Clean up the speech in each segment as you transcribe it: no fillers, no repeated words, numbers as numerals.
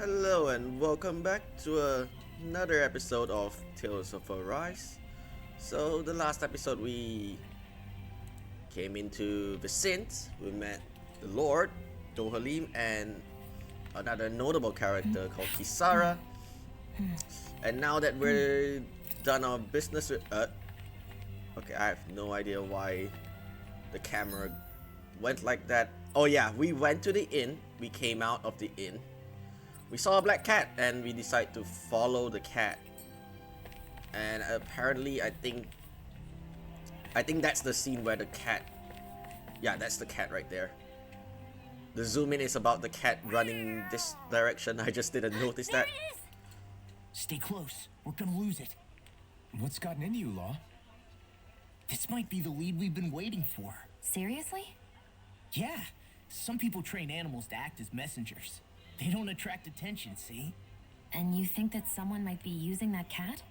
Hello and welcome back to another episode of Tales of Arise. So the last episode we came into the Sint, we met the Lord, Dohalim, and another notable character called Kisara. And now that we're done our business with okay, I have no idea why the camera went like that. Oh yeah, we went to the inn, we came out of the inn. We saw a black cat and we decided to follow the cat. And apparently I think that's the scene where the cat, yeah, that's the cat right there. The zoom in is about the cat running this direction. I just didn't notice that. Stay close. We're gonna lose it. What's gotten into you, Law? This might be the lead we've been waiting for. Seriously? Yeah. Some people train animals to act as messengers. They don't attract attention, see? And you think that someone might be using that cat?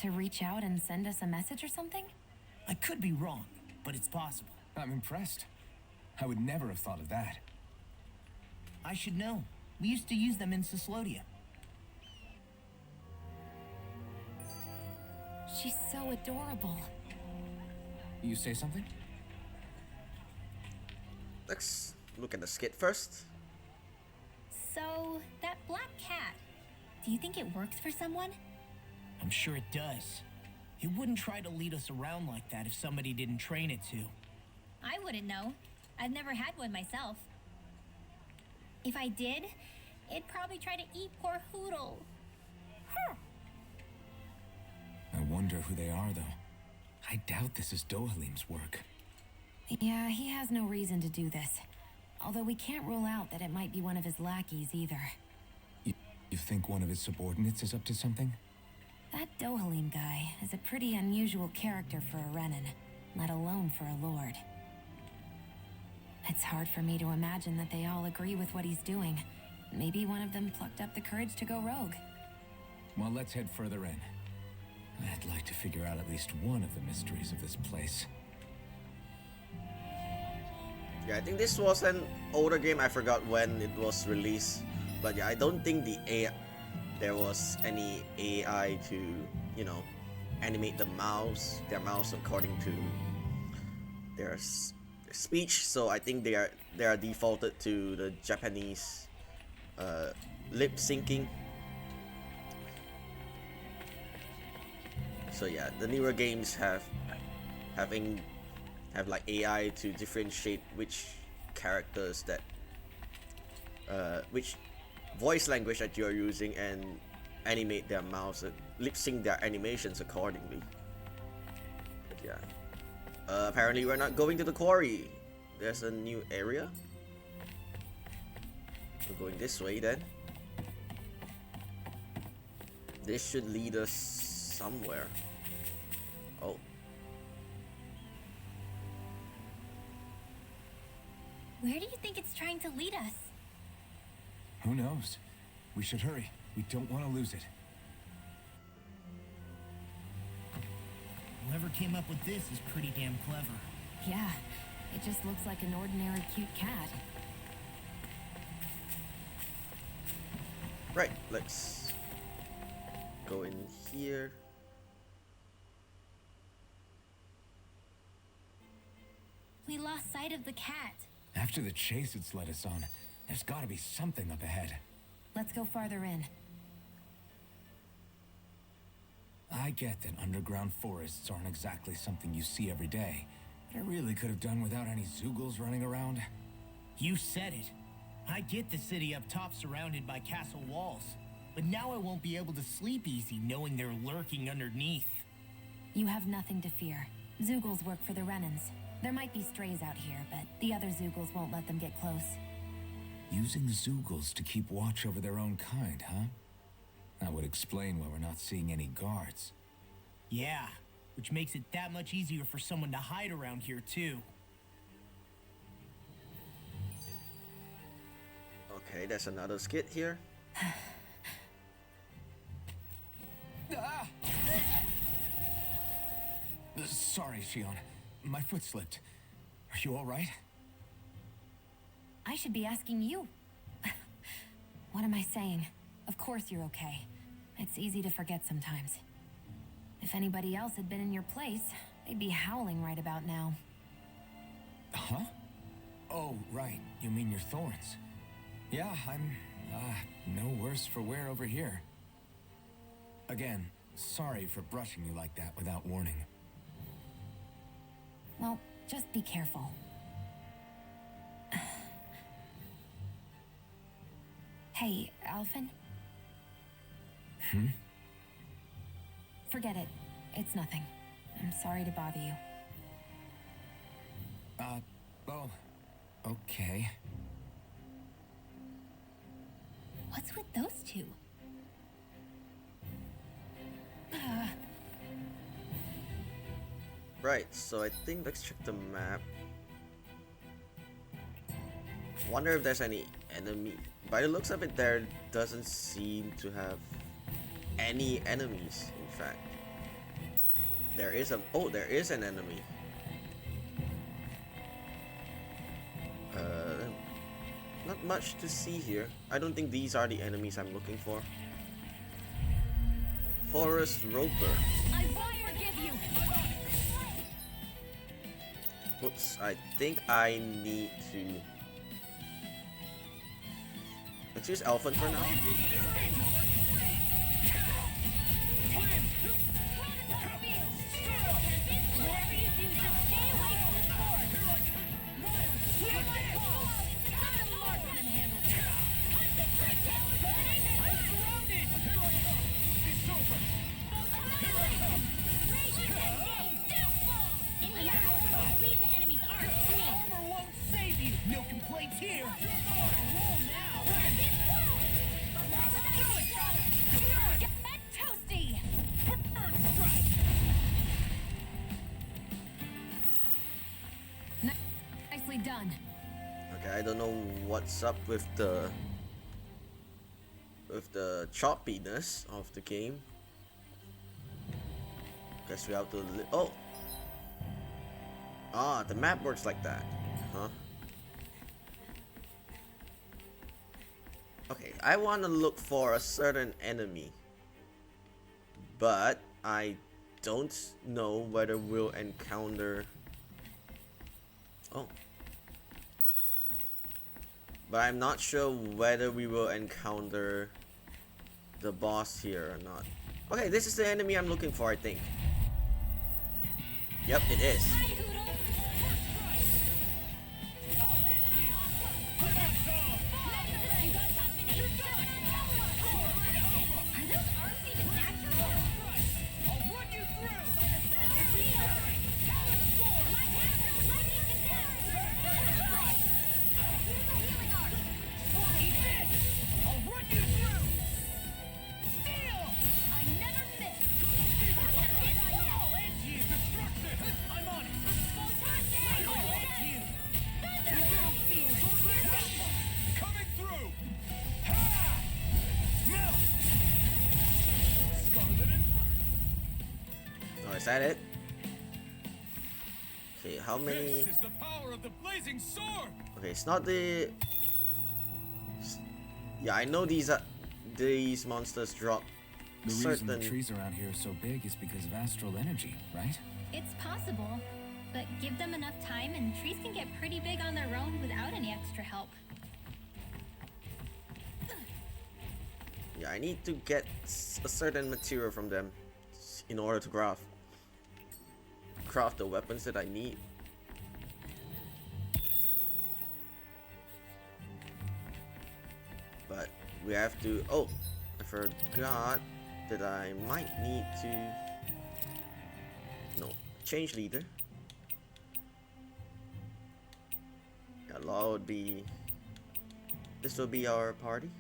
To reach out and send us a message or something? I could be wrong, but it's possible. I'm impressed. I would never have thought of that. I should know. We used to use them in Sislodia. She's so adorable. You say something? Let's look at the skit first. So, that black cat, do you think it works for someone? I'm sure it does. It wouldn't try to lead us around like that if somebody didn't train it to. I wouldn't know. I've never had one myself. If I did, it'd probably try to eat poor Hoodle. I wonder who they are, though. I doubt this is Dohalim's work. Yeah, he has no reason to do this. Although we can't rule out that it might be one of his lackeys either. You think one of his subordinates is up to something? That Dohalim guy is a pretty unusual character for a Renan, let alone for a lord. It's hard for me to imagine that they all agree with what he's doing. Maybe one of them plucked up the courage to go rogue. Well, let's head further in. I'd like to figure out at least one of the mysteries of this place. Yeah, I think this was an older game. I forgot when it was released. But yeah, I don't think there was any AI to, animate their mouse according to their speech. So I think they are defaulted to the Japanese lip syncing. So yeah, the newer games have like AI to differentiate which characters that which voice language that you're using and animate their mouths, lip sync their animations accordingly. But yeah, apparently we're not going to the quarry. There's a new area. We're going this way then. This should lead us somewhere. Oh. Where do you think it's trying to lead us? Who knows? We should hurry. We don't want to lose it. Whoever came up with this is pretty damn clever. Yeah, it just looks like an ordinary cute cat. Right, let's go in here. We lost sight of the cat. After the chase it's led us on, there's gotta be something up ahead. Let's go farther in. I get that underground forests aren't exactly something you see every day, but I really could have done without any Zoogles running around. You said it. I get the city up top surrounded by castle walls, but now I won't be able to sleep easy knowing they're lurking underneath. You have nothing to fear. Zoogles work for the Renans. There might be strays out here, but the other Zoogles won't let them get close. Using Zoogles to keep watch over their own kind, huh? That would explain why we're not seeing any guards. Yeah, which makes it that much easier for someone to hide around here too. Okay, there's another skit here. Ah! Sorry, Shion. My foot slipped. Are you all right? I should be asking you. What am I saying? Of course you're okay. It's easy to forget sometimes. If anybody else had been in your place, they'd be howling right about now. Huh? Oh, right. You mean your thorns. Yeah, I'm, no worse for wear over here. Again, sorry for brushing you like that without warning. Well, just be careful. Hey, Alphen? Forget it. It's nothing. I'm sorry to bother you. Well, okay. What's with those two? Right, so I think let's check the map. Wonder if there's any enemy. By the looks of it, there doesn't seem to have any enemies, in fact. There is an enemy. Not much to see here. I don't think these are the enemies I'm looking for. Forest Roper. I won't forgive you. Whoops, I think I need to... Let's use Alphen for now. Nicely done. Okay, I don't know what's up with the choppiness of the game. Guess we have to oh. Ah, the map works like that. Huh? Okay, I want to look for a certain enemy, but I don't know whether we'll encounter... Oh. But I'm not sure whether we will encounter the boss here or not. Okay, this is the enemy I'm looking for, I think. Yep, it is. Is that it? Okay, how many? This is the power of the blazing sword. Okay, it's not the. Yeah, I know these monsters drop The certain. reason the trees around here are so big is because of astral energy, right? It's possible, but give them enough time and trees can get pretty big on their own without any extra help. Yeah, I need to get a certain material from them in order to craft the weapons that I need. But we have to... Oh, I forgot that I might need to... No, change leader. Yeah, Law would be... This will be our party.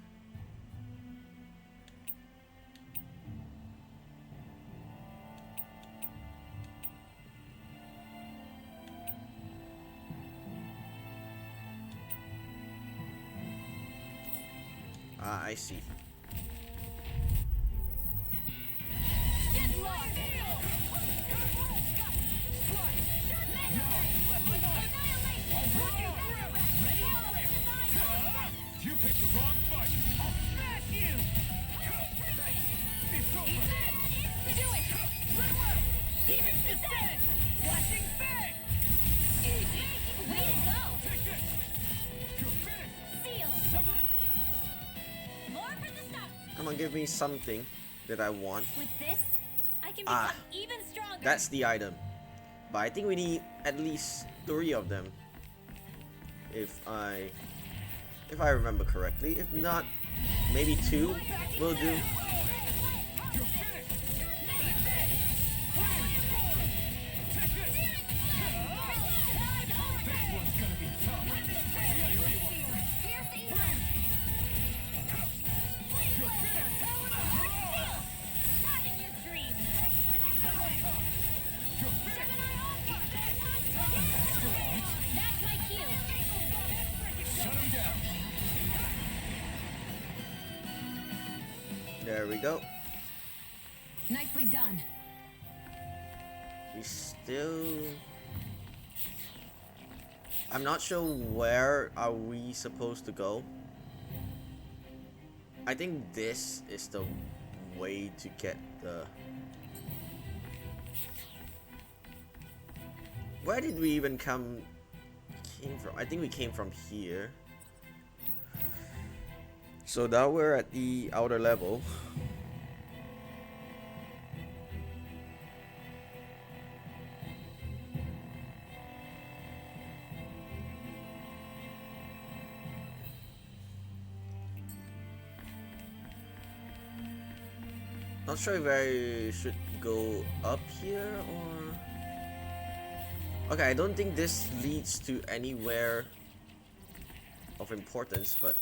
Ah, I see. You picked the wrong fight. I'll smash you. Come on, give me something that I want. With this, I can become even stronger. That's the item. But I think we need at least 3 of them. If I remember correctly. If not, maybe 2 will do. There we go. Nicely done. We still... I'm not sure where are we supposed to go. I think this is the way to get the... Where did we even came from? I think we came from here. So now we're at the outer level. Not sure if I should go up here or... Okay, I don't think this leads to anywhere of importance, but...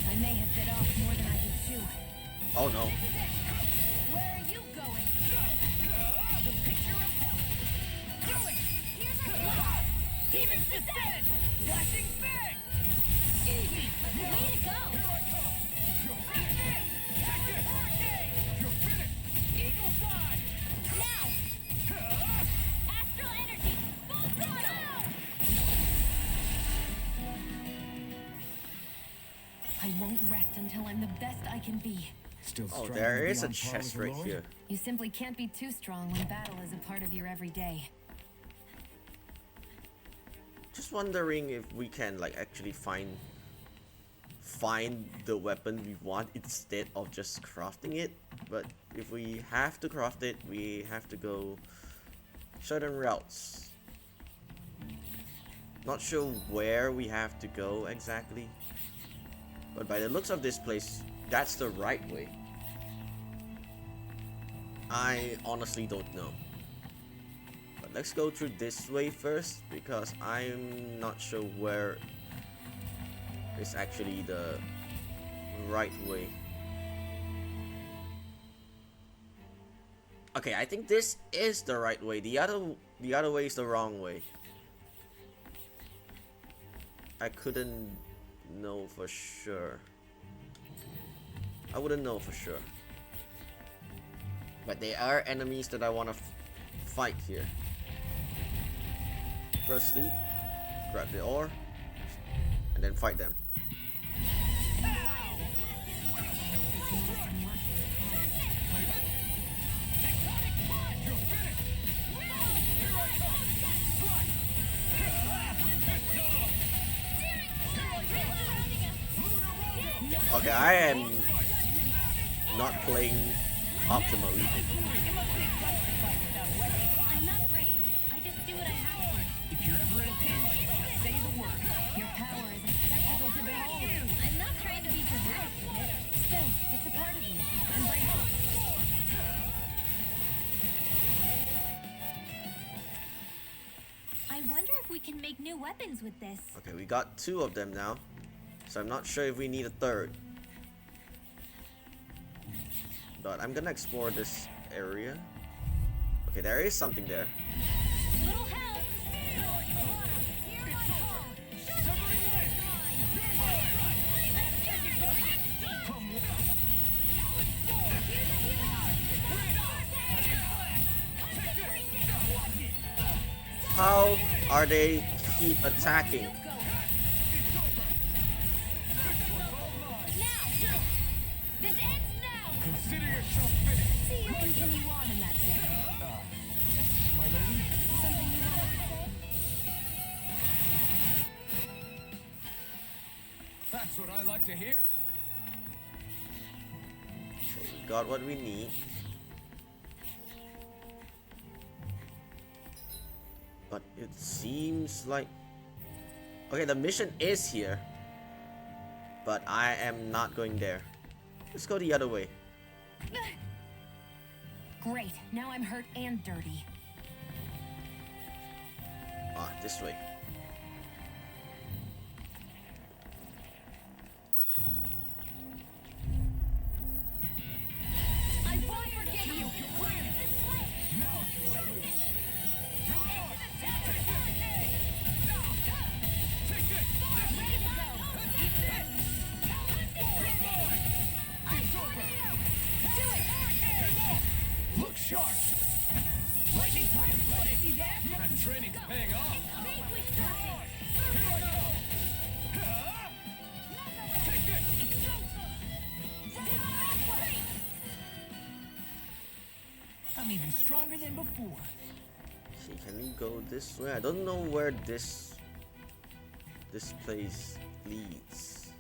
I may have bit off more than I could chew. Oh no. Where are you going? The picture of hell. Do it! Here's a block! Demons descend! Flashing bang! Easy! Way to go! Here I come! You're finished! Hurricane! You're finished! Eagle fly! Now! Astral energy! Full throttle! I won't rest until I'm the best I can be. Still Oh, striving there to be is a on par with chest your right lord? here. You simply can't be too strong when battle is a part of your everyday. Just wondering if we can like actually find the weapon we want instead of just crafting it. But if we have to craft it, we have to go certain routes. Not sure where we have to go exactly, but by the looks of this place, that's the right way. I honestly don't know. But let's go through this way first, because I'm not sure where is actually the right way. Okay, I think this is the right way. The other way is the wrong way. I couldn't know for sure. I wouldn't know for sure. But there are enemies that I want to fight here. Firstly, grab the ore and then fight them. Okay, I am not playing optimally. I'm not brave. I just do what I have to. If you're ever in a pinch, say the word. Your power is a spectacle to behold. I'm not trying to be dramatic with it. Still, it's a part of you. Embrace it. I wonder if we can make new weapons with this. Okay, we got 2 of them now. So I'm not sure if we need a 3rd. But I'm gonna explore this area. Okay, there is something there. Little help! How are they keep attacking? This ends now! Consider yourself finished. See you continue on in that vein. Yes, my lady? Something you wanted to say? That's what I like to hear. Okay, we got what we need. But it seems like... Okay, the mission is here. But I am not going there. Let's go the other way. Great. Now I'm hurt and dirty. Ah, this way. I won't forget you! This way! Into the tower! Hurricane! Ready to go! Eat this! I want it! Do it! Hurricane! Look sharp. Lightning strike! See that? That training's paying off. Think we got it! Take this. It's go time! I'm even stronger than before. See, can we go this way? I don't know where this place leads.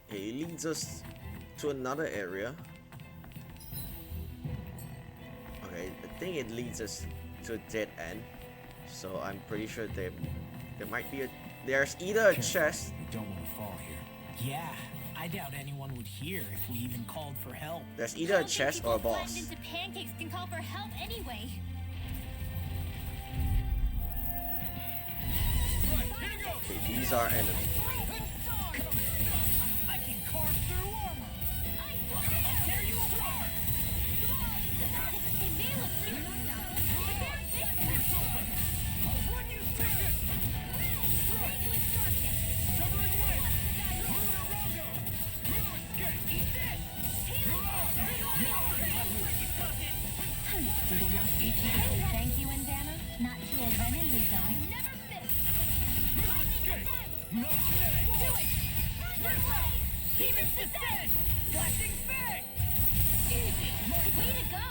Okay, it leads us to another area. Okay, I think it leads us to a dead end. So I'm pretty sure there might be there's either a chest. We don't want to fall here. Yeah, I doubt anyone would hear if we even called for help. There's either a chest or a boss. Climbed into pancakes can call for help anyway. Right, here we go. Okay, these are enemies. I can carve through armor. I'll tear you apart! They may look pretty but they're big. I'll run you through this. Severing wind. Luna Rondo. Luna escape. Eat this! Did it not teach you to say thank you, Indana? Not to a Renan who's going. Never miss! Escape. Not today. Do it! Demons descend! Flashing fang! Easy! Way to go!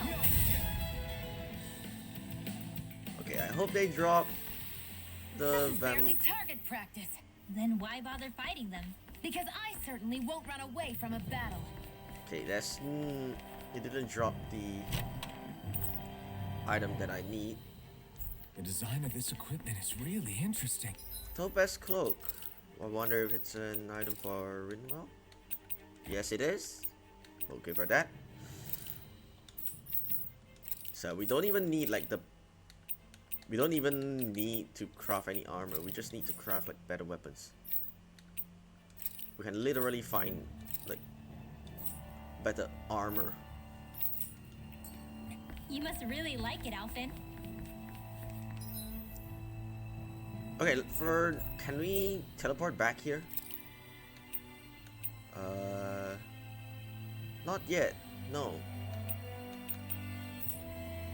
Okay, I hope they drop the This is barely target practice. Then why bother fighting them? Because I certainly won't run away from a battle. Okay, that's it didn't drop the item that I need. The design of this equipment is really interesting. Topaz cloak. I wonder if it's an item for Rinwell. Yes, it is. We'll give her that. So we don't even need we don't even need to craft any armor. We just need to craft like better weapons. We can literally find like better armor. You must really like it, Alphen. Okay, can we teleport back here? Not yet. No.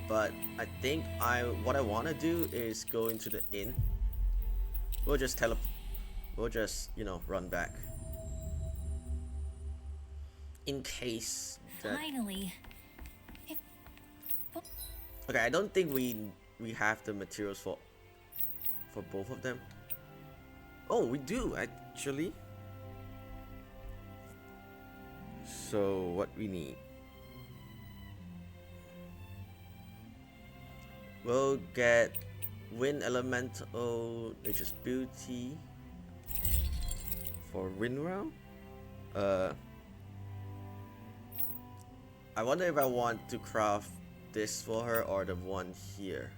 But I think what I want to do is go into the inn. We'll just run back. In case that... Finally. Okay, I don't think we have the materials for both of them. Oh, we do actually. So what we need? We'll get Wind Elemental, which is Beauty for Rinwell. I wonder if I want to craft this for her or the one here.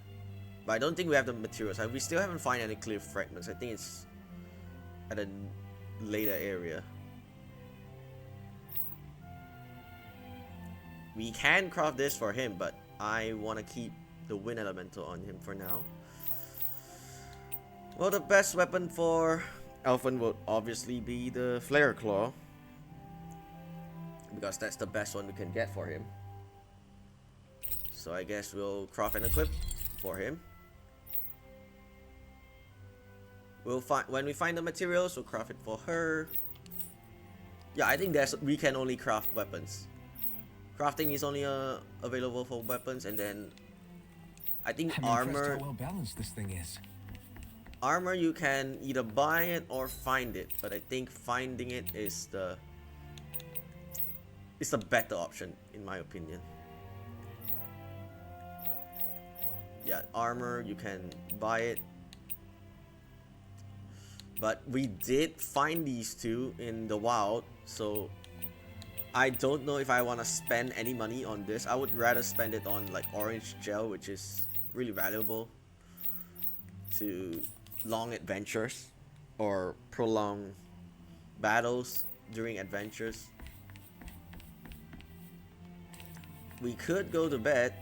But I don't think we have the materials. We still haven't found any clear fragments. I think it's at a later area. We can craft this for him, but I want to keep the wind elemental on him for now. Well, the best weapon for Elfin will obviously be the Flare Claw, because that's the best one we can get for him. So I guess we'll craft and equip for him. We'll find when we find the materials, we'll craft it for her. Yeah, I think we can only craft weapons. Crafting is only available for weapons, and then I think I'm armor. impressed how well balanced this thing is. Armor, you can either buy it or find it, but I think finding it is the better option in my opinion. Yeah, armor, you can buy it. But we did find these two in the wild, so I don't know if I want to spend any money on this. I would rather spend it on like orange gel, which is really valuable to long adventures or prolonged battles during adventures. We could go to bed.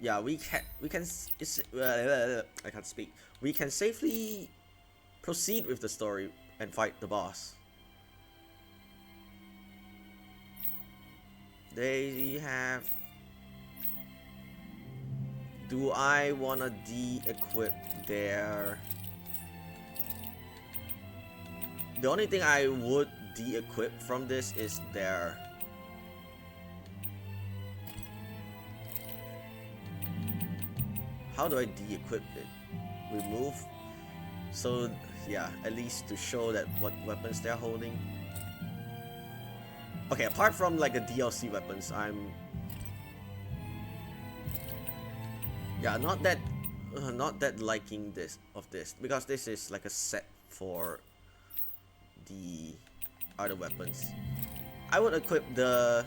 Yeah, we can. I can't speak. We can safely proceed with the story and fight the boss. They have. Do I wanna de-equip their? The only thing I would de-equip from this is their. How do I de-equip it? Remove. So yeah, at least to show that what weapons they're holding. Okay, apart from like the DLC weapons, I'm not that liking this because this is like a set for the other weapons. I would equip the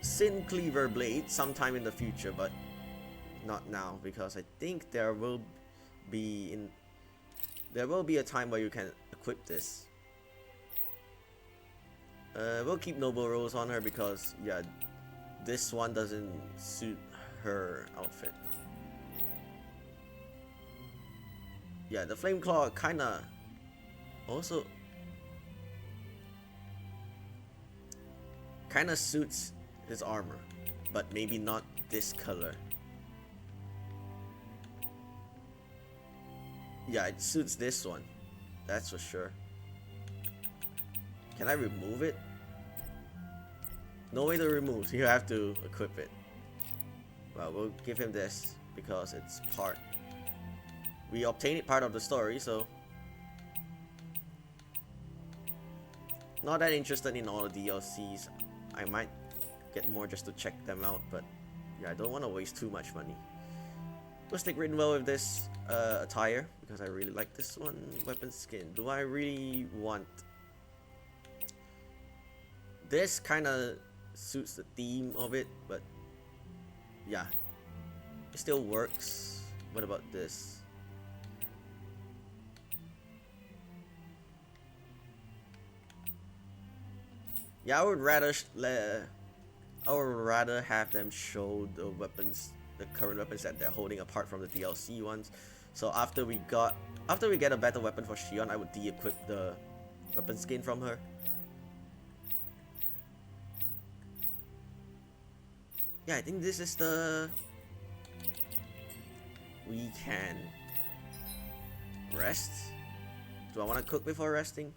Sin Cleaver blade sometime in the future, but not now, because I think there will be a time where you can equip this. We'll keep Noble Rose on her because yeah, this one doesn't suit her outfit. Yeah, the Flame Claw kinda also kinda suits his armor, but maybe not this color. Yeah, it suits this one, that's for sure. Can I remove it? No way to remove, you have to equip it. Well, we'll give him this because it's part. We obtained it part of the story, so not that interested in all the DLCs. I might get more just to check them out, but yeah, I don't want to waste too much money. We'll stick written well with this attire because I really like this one. Weapon skin. Do I really want this? Kind of suits the theme of it, but yeah, it still works. What about this? Yeah, I would rather have them show the weapons, the current weapons that they're holding apart from the DLC ones. So after we get a better weapon for Shion, I would de-equip the weapon skin from her. Yeah, I think this is the. We can rest. Do I want to cook before resting?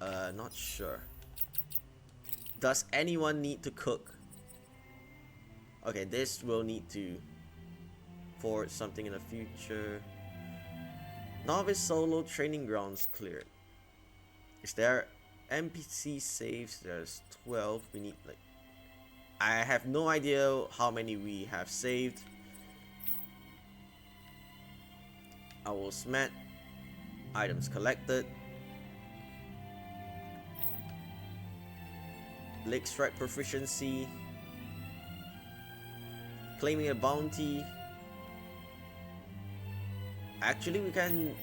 Not sure. Does anyone need to cook? Okay, this will need to forge something in the future. Novice solo training grounds cleared. Is there NPC saves? There's 12. We need like. I have no idea how many we have saved. Owl's Mat. Items collected. Lake Strike proficiency. Claiming a bounty. Actually, we can.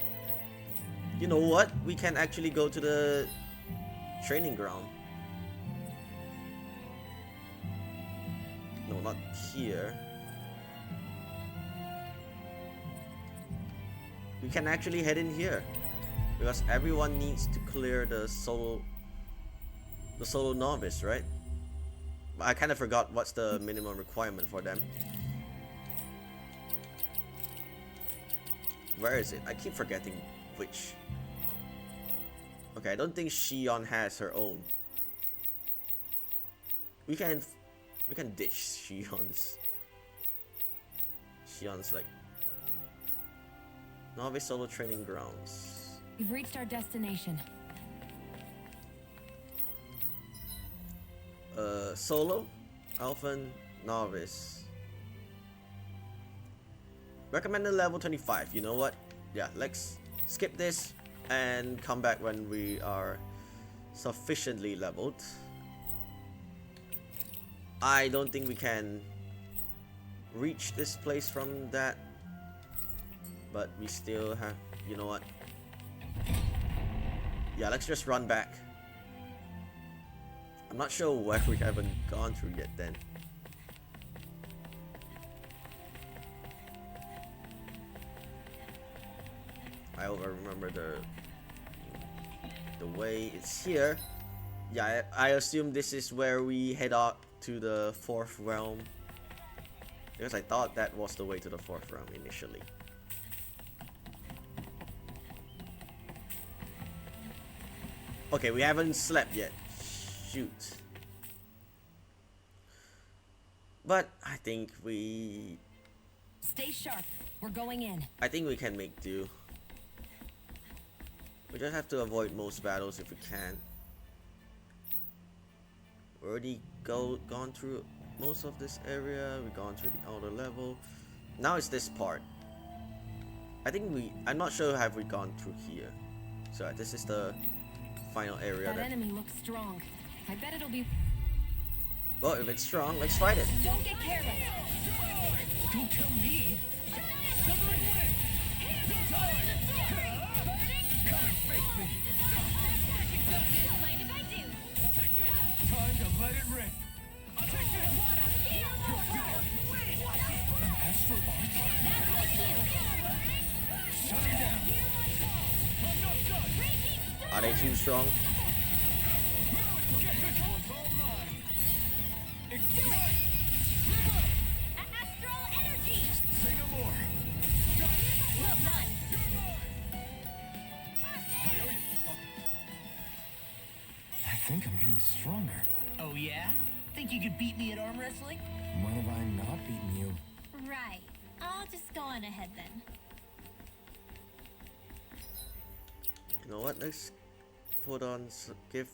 You know what? We can actually go to the training ground. No, not here. We can actually head in here because everyone needs to clear the the solo novice, right? I kind of forgot what's the minimum requirement for them. Where is it? I keep forgetting which. Okay, I don't think Shion has her own. We can ditch Shion's like novice solo training grounds. We've reached our destination. Solo, Alphan, novice. Recommended level 25. You know what? Yeah, let's skip this and come back when we are sufficiently leveled. I don't think we can reach this place from that, but we still have, you know what? Yeah, let's just run back. I'm not sure where we haven't gone through yet then. I remember the way it's here. Yeah, I assume this is where we head up to the 4th realm, because I thought that was the way to the 4th realm initially. Okay, we haven't slept yet. Shoot. But I think we Stay sharp. We're going in. I think we can make do. We just have to avoid most battles if we can. We already gone through most of this area. We've gone through the outer level. Now it's this part. I'm not sure have we gone through here. So this is the final area. That enemy looks strong. I bet it'll be. Well, if it's strong, let's fight it. Don't get careless. Don't tell me. Javelin win. Come and face me. Don't mind if I do. Time to let it rip. An astral art? That's like you. Shut her down. I'm not done. Are they too strong? This one's all mine. Ignite. Astral energy. Say no more. Well done. I think I'm getting stronger. Oh yeah? Think you could beat me at arm wrestling? When have I not beaten you? Right. I'll just go on ahead then. You know what? Let's put on give.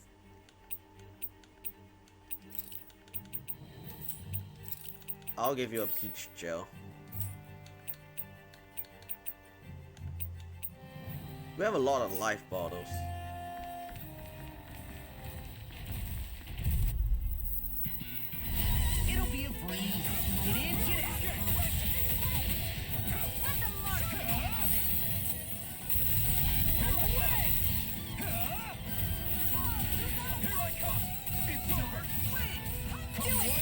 I'll give you a peach gel. We have a lot of life bottles. It'll be a breeze. Get in, get out. Let the mark Away! Here I come. It's over. do it.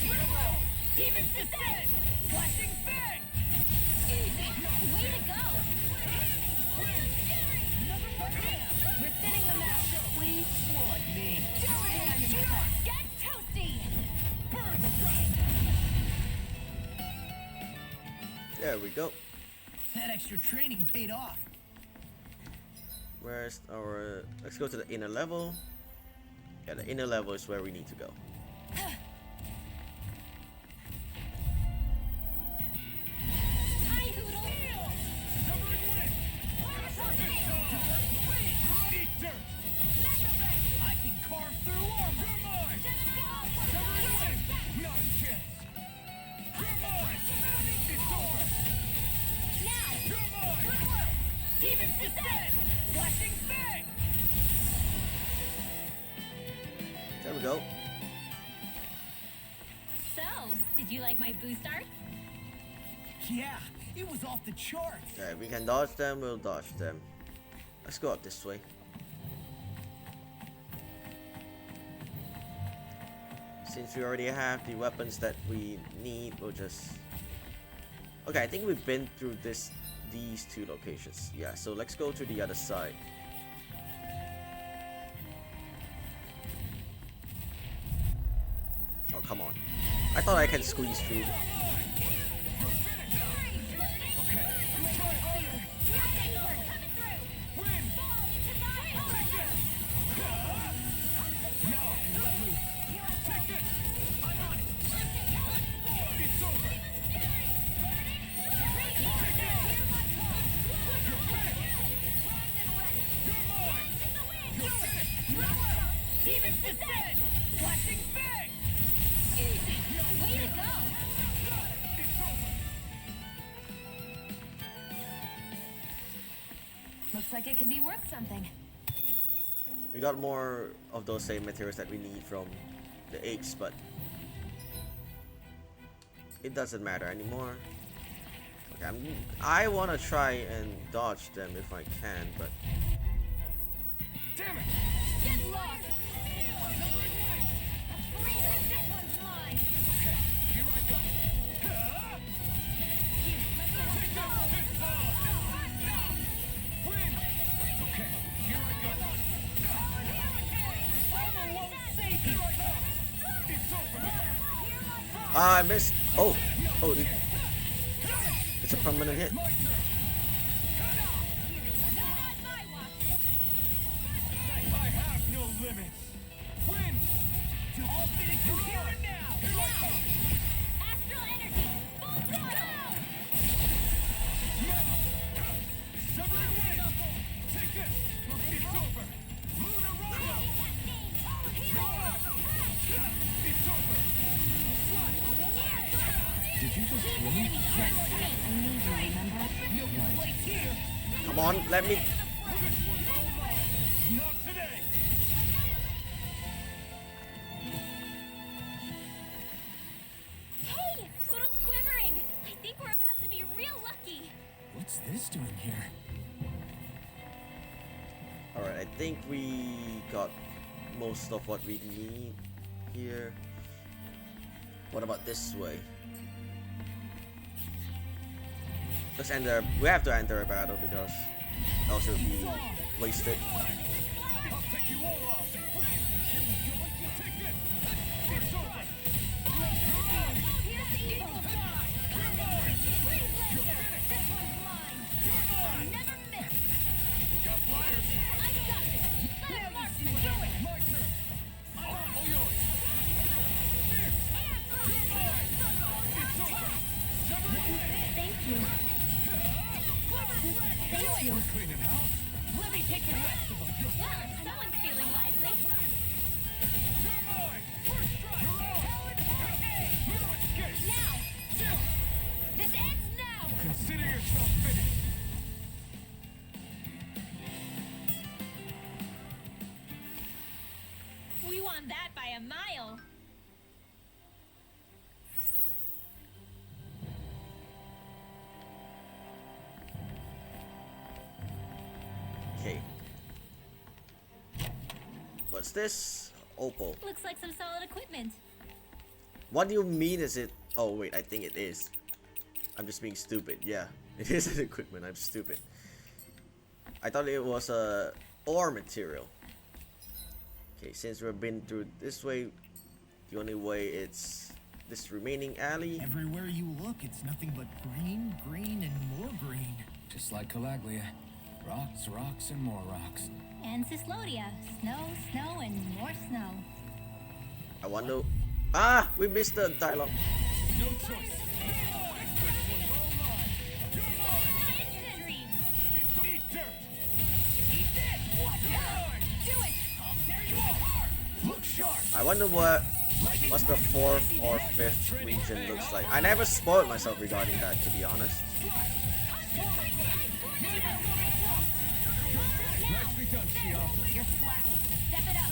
Demons descend. Flashing fang. Easy. Way to go. We're thinning them out. Please, more like me. Get toasty. Burn strike. There we go. That extra training paid off. Where's our? Let's go to the inner level. Yeah, the inner level is where we need to go. Hi, Hoodle. Javelin win. Eat dirt. I can carve through armor. You're mine. Javelin win. Not a chance. You're mine. It's over. Now. You're mine. Demons descend. Flashing fang. There we go. So, did you like my boost art? Yeah, it was off the charts. Yeah, if we can dodge them, we'll dodge them. Let's go up this way. Since we already have the weapons that we need, we'll just. Okay, I think we've been through these two locations. Yeah, so let's go to the other side. Oh, come on. I thought I can squeeze through. Demons descend! Flashing fang! Easy! Way to go! Looks like it could be worth something. We got more of those same materials that we need from the apes, but it doesn't matter anymore. Okay, I want to try and dodge them if I can, but Damn it! Get lost! This one's mine! Okay, here I go. Win! Okay, here I go. Armor won't save you! It's over. I missed. Oh, it's a permanent hit. Not on my watch! I have no limits. Win! All fitting through here and now! Now! Astral energy! Full throttle! Now! Severing wind! Take this! It's over! Lunar roll! It's over! Did you just hear me? I need you, remember? No place here! Come on, let me. Not today! Hey! Little's quivering! I think we're about to be real lucky! What's this doing here? Alright, I think we got most of what we need here. What about this way? Let's enter. We have to enter a battle because else it would be wasted. I'll take you all off! Take this! It's over! Here's the evil fly! Freeze laser! This one's mine! Never miss! You got flyers! I got this! Let marksman do it! My turn! All yours! Thank you. Thank you. Cleaning house! Let me take the rest of them! Well, someone's feeling lively! You're mine! First strike! You're on! Hey! No escape! Now! This ends now! Consider yourself finished! We won that by a mile! Okay. What's this? Opal. Looks like some solid equipment. What do you mean is it? Oh wait, I think it is. I'm just being stupid. Yeah, it is an equipment. I'm stupid. I thought it was a ore material. Okay, since we've been through this way, the only way it's this remaining alley. Everywhere you look, it's nothing but green, green, and more green. Just like Calaglia. Rocks, rocks, and more rocks. And Cyslodia. Snow, snow, and more snow. I wonder. Ah, we missed the dialogue. No choice! Eat dirt! Eat this! Watch out! Do it! I'll tear you apart! Look sharp! I wonder what's the fourth or fifth region looks like. I never spoiled myself regarding that, to be honest. Nicely done, Xiao. You're flat. Step it up.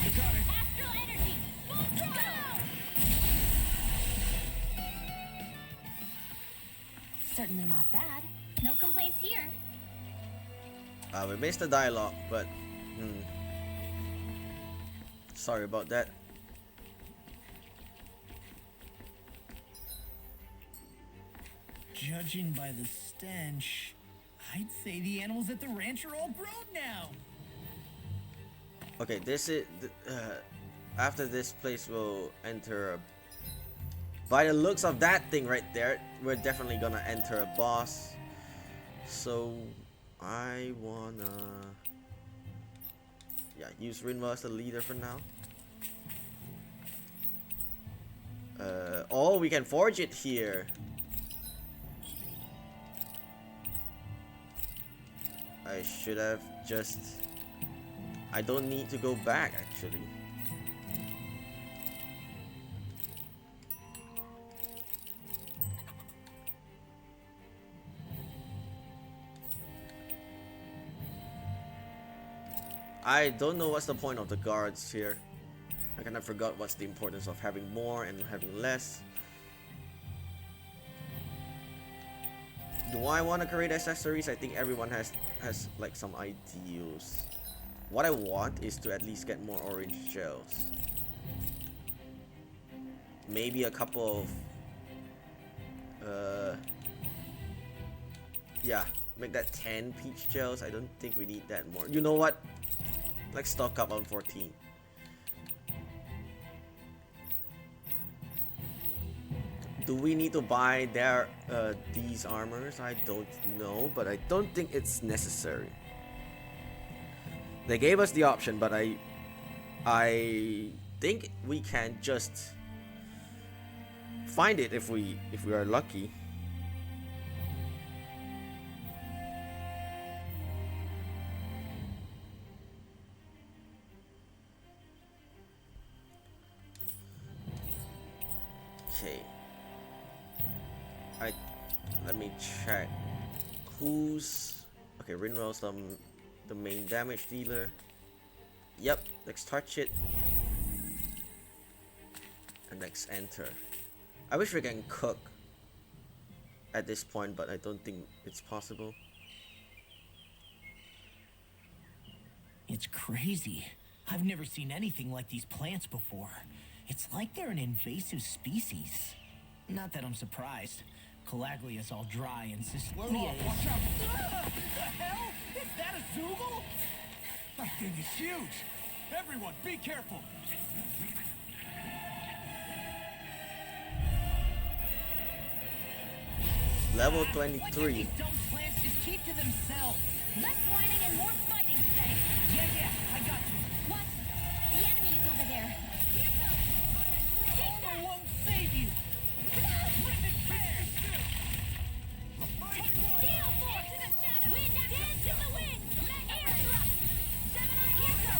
You got it. Astral energy. Full throttle! Certainly not bad. No complaints here. We missed the dialogue, but sorry about that. Judging by the stench, I'd say the animals at the ranch are all grown now. Okay, this is after this place we'll enter a... By the looks of that thing right there, we're definitely gonna enter a boss. So I wanna... yeah, use Rinwa as the leader for now. Oh, we can forge it here. I should have just... I don't need to go back actually. I don't know what's the point of the guards here. I kind of forgot what's the importance of having more and having less. Do I want to create accessories? I think everyone has like some ideals. What I want is to at least get more orange shells. Maybe a couple of yeah, make that 10 peach shells. I don't think we need that more. You know what? Let's stock up on 14. Do we need to buy their these armors? I don't know, but I don't think it's necessary. They gave us the option, but I think we can just find it if we are lucky. Okay. Let me check who's okay. Rinwell's the main damage dealer. Yep, let's touch it and let's enter. I wish we can cook at this point, but I don't think it's possible. It's crazy. I've never seen anything like these plants before. It's like they're an invasive species. Not that I'm surprised. Calaglia's all dry and Cislonia is... Watch out! The hell? Is that a Zoogle? That thing is huge! Everyone, be careful! Level Why 23. can't these dumb plants just keep to themselves? Less whining and more fighting, Stank. Yeah, I got you. What? The enemy is over there. Armor won't save you! Rip it fair! Steel force to the shadow. Wind dance in the wind. Air thrust. Gemini Echo.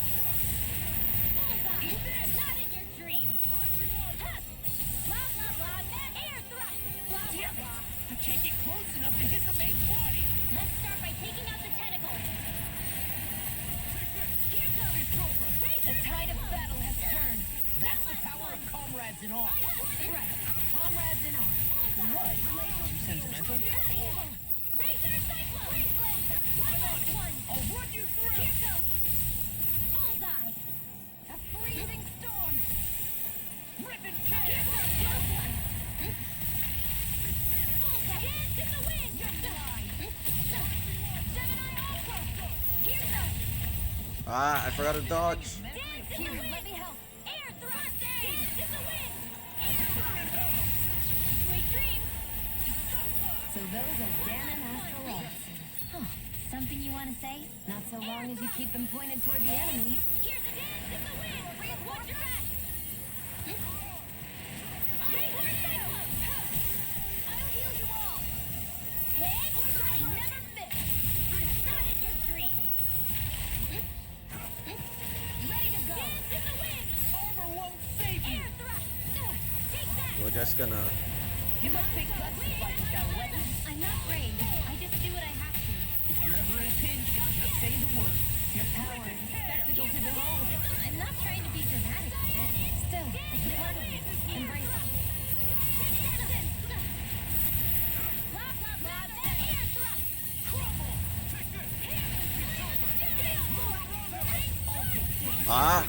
Bullseye. Not in your dreams. Hush. Blah blah blah. Air thrust. Blah blah Damn it! blah. I can't get close enough to hit the main body! Let's start by taking out the tentacles. Here goes. It's over. The tide of battle has turned. That's the power of comrades in arms. Right. Comrades in arms. What? Too sentimental? Razor Cyclone. Freeze Lancer. One last one. I'll run you through! Here goes. Bullseye. A freezing storm! Rip and tear! Here goes. Close one. Bullseye. Dance in the wind. Gemini Alpha. Here goes. Ah, I forgot to dodge. Dance in the wind. Let me help. Air thrust. Dance in the wind. Air thrust. Sweet dreams. So those are Ganon after all. Huh. Something you want to say? Not so long as you keep them pointed toward the enemy. Here's a dance in the wind. Reinforce your back. Razor Cyclone. I'll heal you all. Hit. I never miss. Not in your dreams. Ready to go. Dance in the wind. Armor won't save you! Air thrust. Take that. We're just gonna... You must take guts to fight without a weapon. I'm not brave. I just do what I have to. If you're ever in a pinch, just say the word. Your power is a spectacle to behold. I'm not trying to be dramatic with it. Still, it's a part of you. Embrace it. Blah, blah, blah. Air thrust. Crumble! Ah!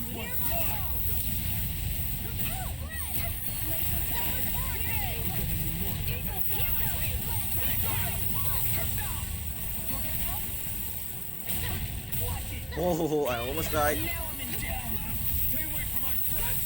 Oh, I almost died. Now I'm in down. Stay away from my friend.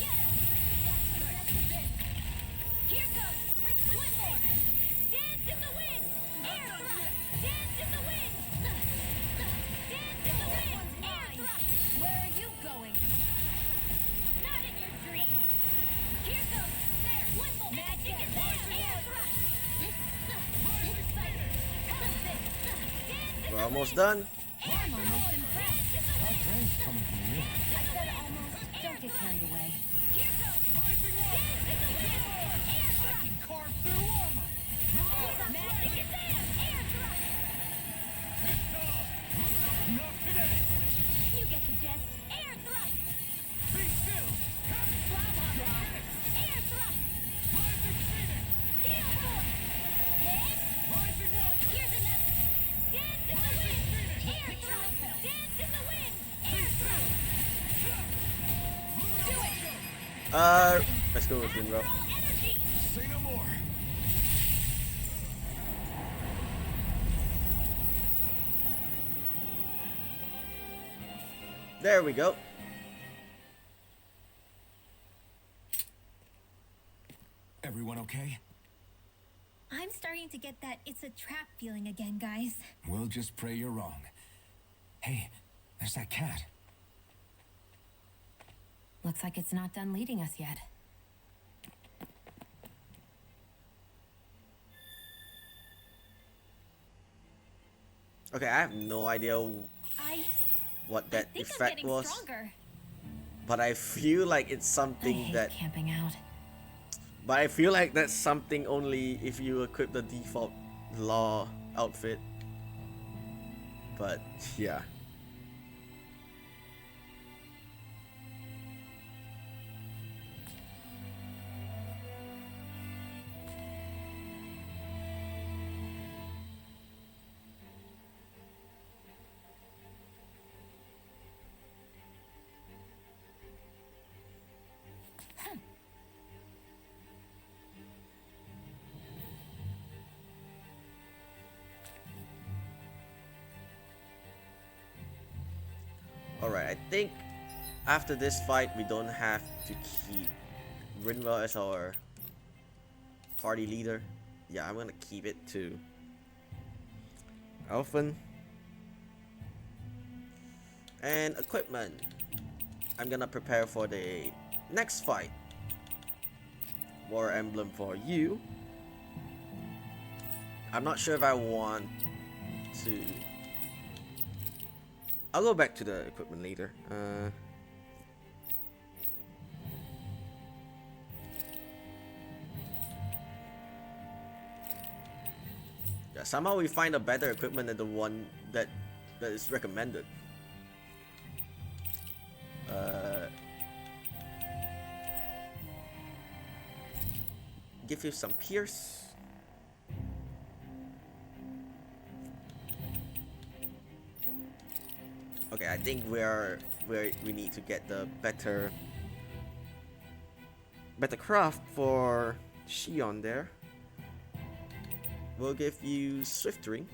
almost done. I'm almost impressed. Hot praise coming from you. I said almost. Don't get carried away. Here goes. Rising water. I can carve through armor. Magic is air thrust. Not today. You get the gist. Air thrust. Be still. Blah, blah, blah. Air thrust. Rising phoenix. Steel force. Hit. Rising water. Here's another. Dance in the wind. Air thrust. Dance in the wind. Air thrust. Do it. Let's go with Winrow. Roll energy. Say no more. There we go. Everyone okay? I'm starting to get that it's a trap feeling again, guys. We'll just pray you're wrong. Hey, there's that cat. Looks like it's not done leading us yet. Okay, I have no idea I what that think I'm effect getting was, stronger. but I feel like it's I something hate that. camping out. But I feel like that's something only if you equip the default law outfit. But yeah. Alright, I think after this fight we don't have to keep Rinra as our party leader. Yeah, I'm gonna keep it to Alphen. And equipment. I'm gonna prepare for the next fight. War emblem for you. I'm not sure if I want to. I'll go back to the equipment later. Yeah, somehow we find a better equipment than the one that is recommended. Give you some pierce. Okay, I think we need to get the better craft for Shion there. We'll give you Swift Ring.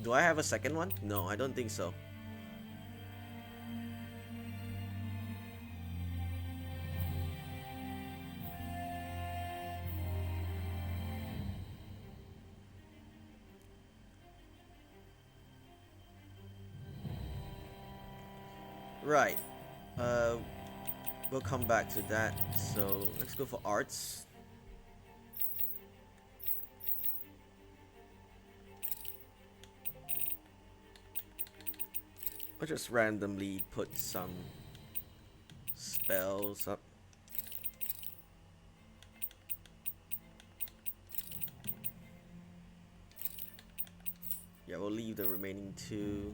Do I have a second one? No, I don't think so. Right. We'll come back to that. So let's go for arts. I'll just randomly put some spells up. Yeah, we'll leave the remaining two.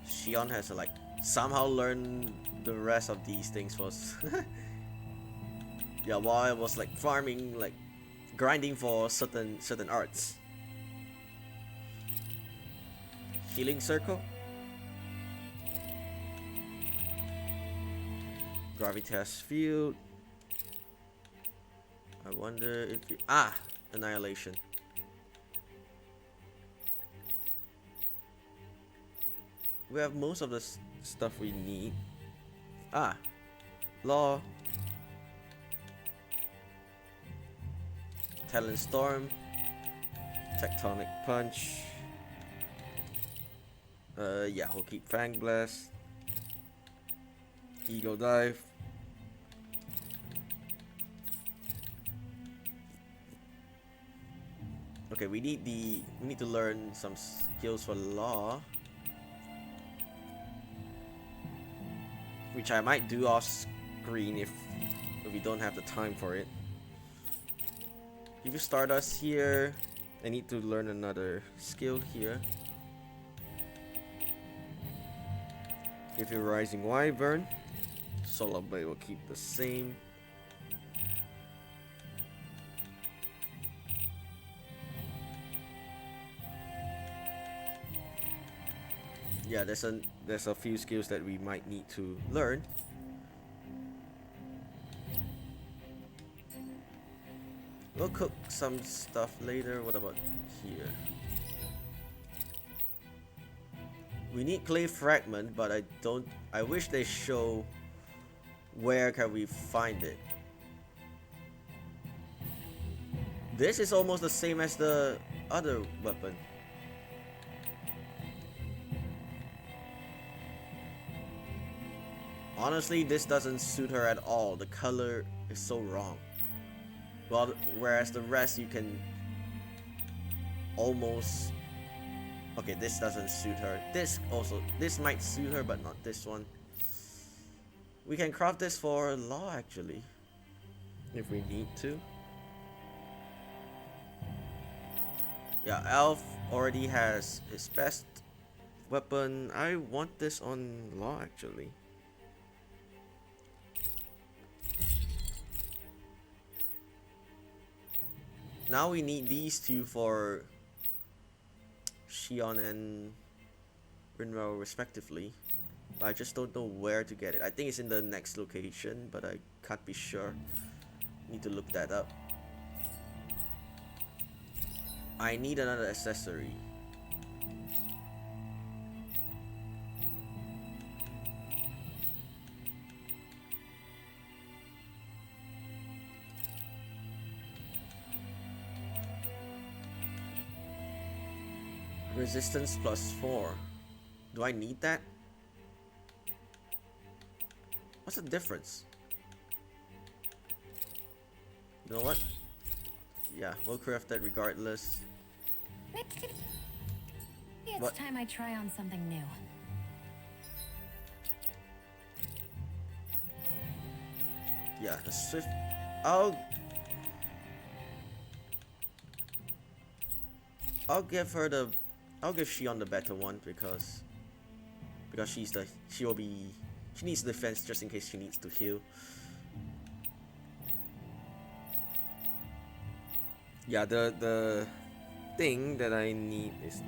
Shion has to like somehow learn the rest of these things first. Yeah, while I was like farming, like grinding for certain arts. Healing circle. Gravitas field. I wonder if you annihilation. We have most of the stuff we need. Law. Talent Storm. Tectonic Punch. Yeah, we'll keep Fang Blast. Eagle Dive. Okay, we need to learn some skills for Law, which I might do off screen if we don't have the time for it. If you start us here, I need to learn another skill here. If you're Rising Wyvern, Solar Blade will keep the same. Yeah, there's a few skills that we might need to learn. We'll cook some stuff later. What about here? We need clay fragment, but I wish they show where can we find it. This is almost the same as the other weapon. Honestly, this doesn't suit her at all. The color is so wrong. Well, whereas the rest you can almost... Okay, this doesn't suit her. This might suit her, but not this one. We can craft this for Law actually, if we need to. Yeah, Elf already has his best weapon. I want this on Law actually. Now we need these two for Shion and Rinrao respectively. But I just don't know where to get it. I think it's in the next location, but I can't be sure. Need to look that up. I need another accessory. Resistance +4. Do I need that? What's the difference? You know what? Yeah, we'll craft that regardless. Maybe it's What? time I try on something new. Yeah, the swift. I'll give her the. I'll give Shion the better one because she needs defense just in case she needs to heal. Yeah, the thing that I need is to.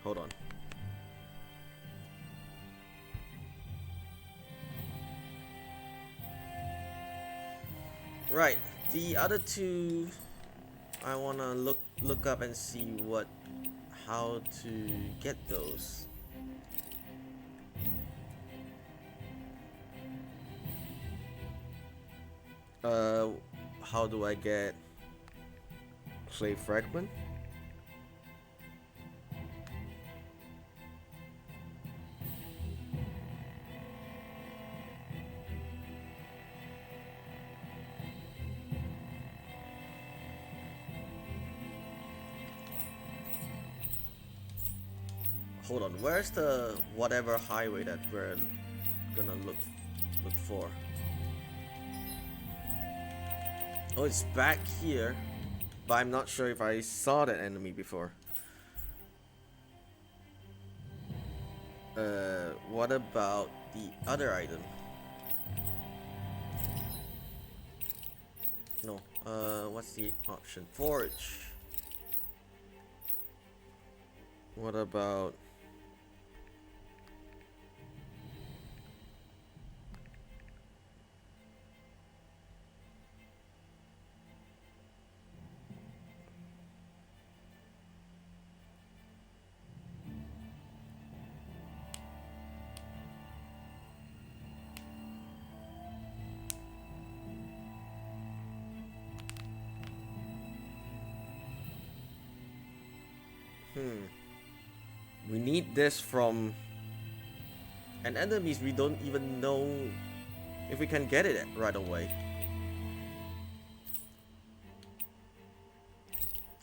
Hold on. Right, the other two, I wanna look up and see how to get those. How do I get clay fragment? Hold on, where's the whatever highway that we're gonna look for? Oh, it's back here, but I'm not sure if I saw that enemy before. What about the other item? No, what's the option? Forge. What about... We need this from an enemies we don't even know if we can get it right away.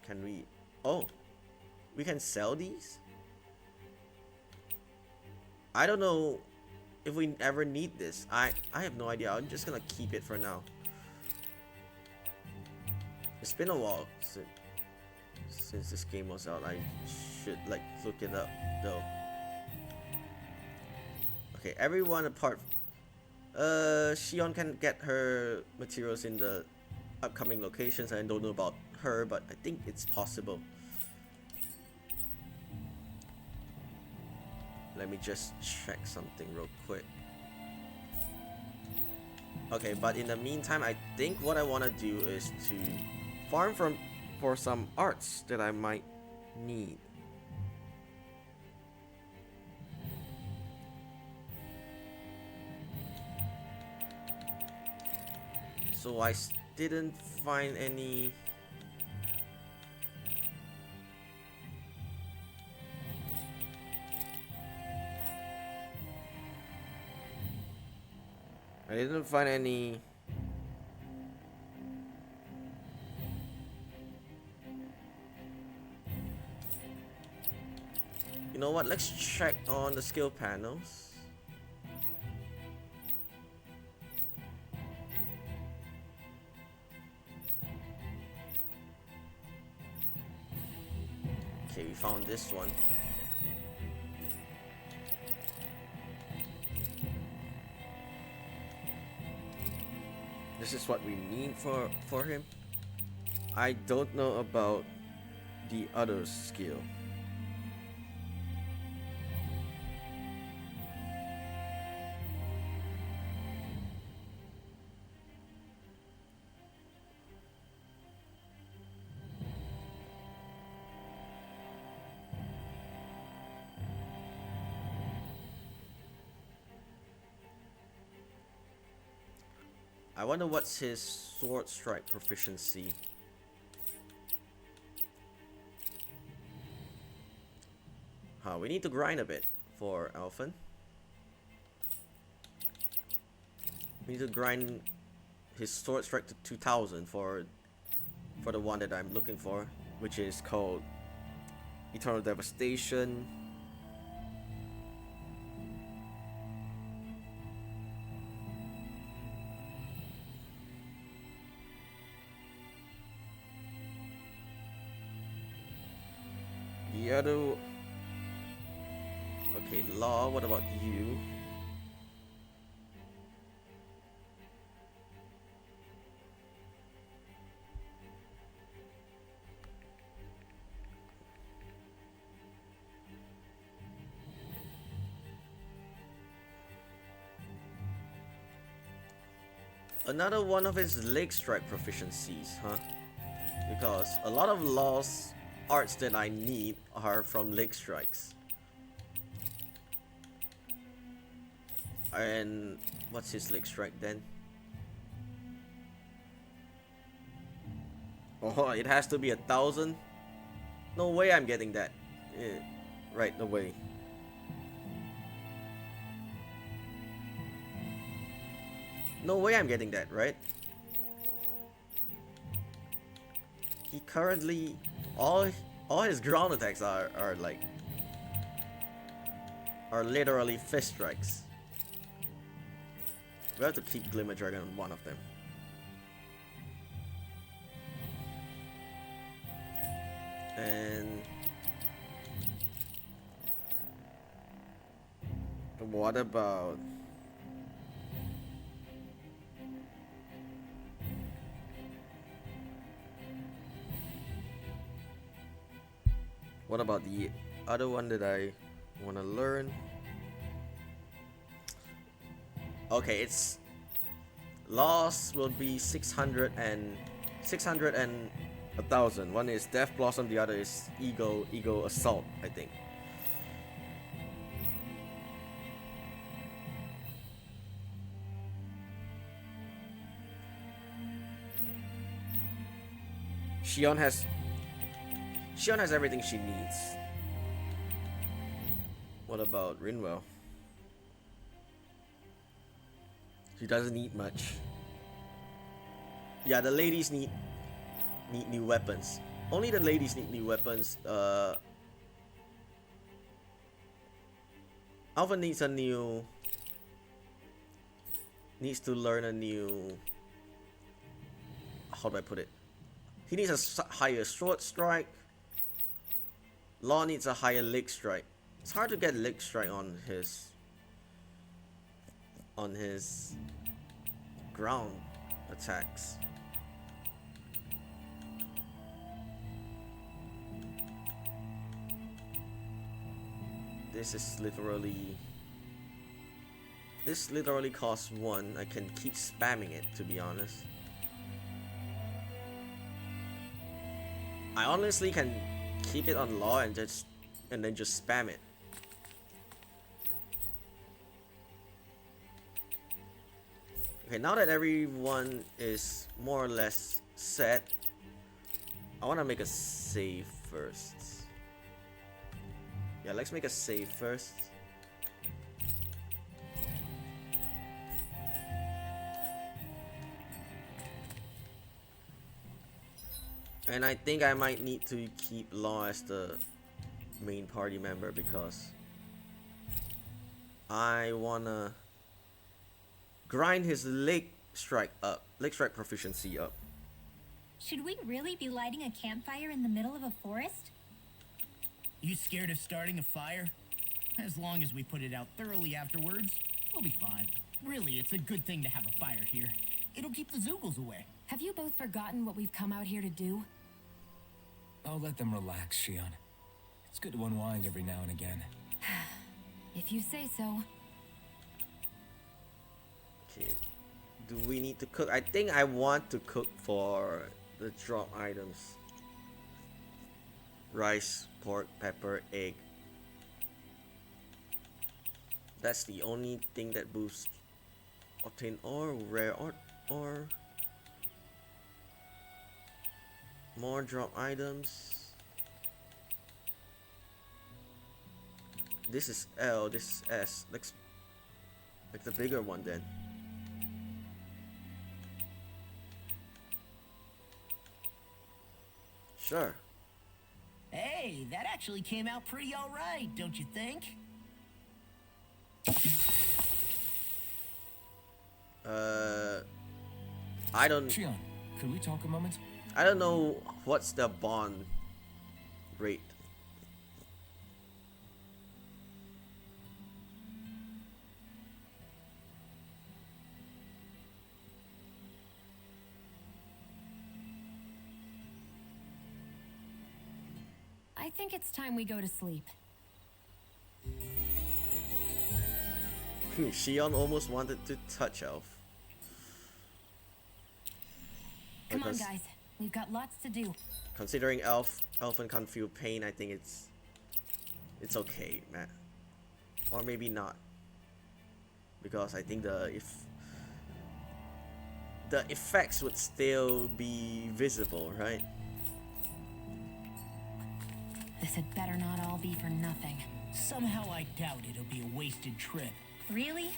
Can we? Oh, we can sell these? I don't know if we ever need this. I have no idea. I'm just gonna keep it for now. It's been a while since this game was out. I should like look it up though. Okay, everyone apart Shion can get her materials in the upcoming locations. I don't know about her, but I think it's possible. Let me just check something real quick. Okay, but in the meantime, I think what I want to do is to farm for some arts that I might need. So I didn't find any. I didn't find any. You know what? Let's check on the skill panels. Okay, we found this one. This is what we need for him. I don't know about the other skill. I wonder what's his sword strike proficiency. We need to grind a bit for Alphen. We need to grind his sword strike to 2000 for the one that I'm looking for, which is called Eternal Devastation. The other... Okay, Law, what about you? Another one of his leg strike proficiencies, huh? Because a lot of Law's arts that I need are from leg strikes. And what's his leg strike then? Oh, it has to be 1000. No way I'm getting that right away. No way I'm getting that, right? He currently all his ground attacks are literally fist strikes. We have to keep Glimmer Dragon on one of them. And what about the other one that I want to learn? Okay, it's loss will be 600 and 1000. One is Death Blossom, the other is Ego Assault, I think. Shion has everything she needs. What about Rinwell? She doesn't need much. Yeah, the ladies need new weapons. Only the ladies need new weapons. Alpha needs to learn a new. How do I put it? He needs a higher short strike. Law needs a higher leg strike. It's hard to get leg strike on his ground attacks. This literally costs 1. I can keep spamming it, to be honest. I honestly can keep it on law and then just spam it. Okay, now that everyone is more or less set, I want to make a save first. Yeah, let's make a save first. And I think I might need to keep Law as the main party member because I wanna grind his leg strike proficiency up. Should we really be lighting a campfire in the middle of a forest? You scared of starting a fire? As long as we put it out thoroughly afterwards, we'll be fine. Really, it's a good thing to have a fire here. It'll keep the Zoogles away. Have you both forgotten what we've come out here to do? I'll let them relax, Shion. It's good to unwind every now and again. If you say so. Okay. Do we need to cook? I think I want to cook for the drop items. Rice, pork, pepper, egg. That's the only thing that boosts obtain or rare or more drop items. This is L, this is S. Like the bigger one then. Sure. Hey, that actually came out pretty alright, don't you think? I don't. Shion, could we talk a moment? I don't know what's the bond rate. I think it's time we go to sleep. Shion almost wanted to touch Elf. Come on, Because guys. We've got lots to do. considering Elfen can't feel pain, I think it's okay, man. Or maybe not. Because I think the effects would still be visible, right? This had better not all be for nothing. Somehow I doubt it'll be a wasted trip. Really?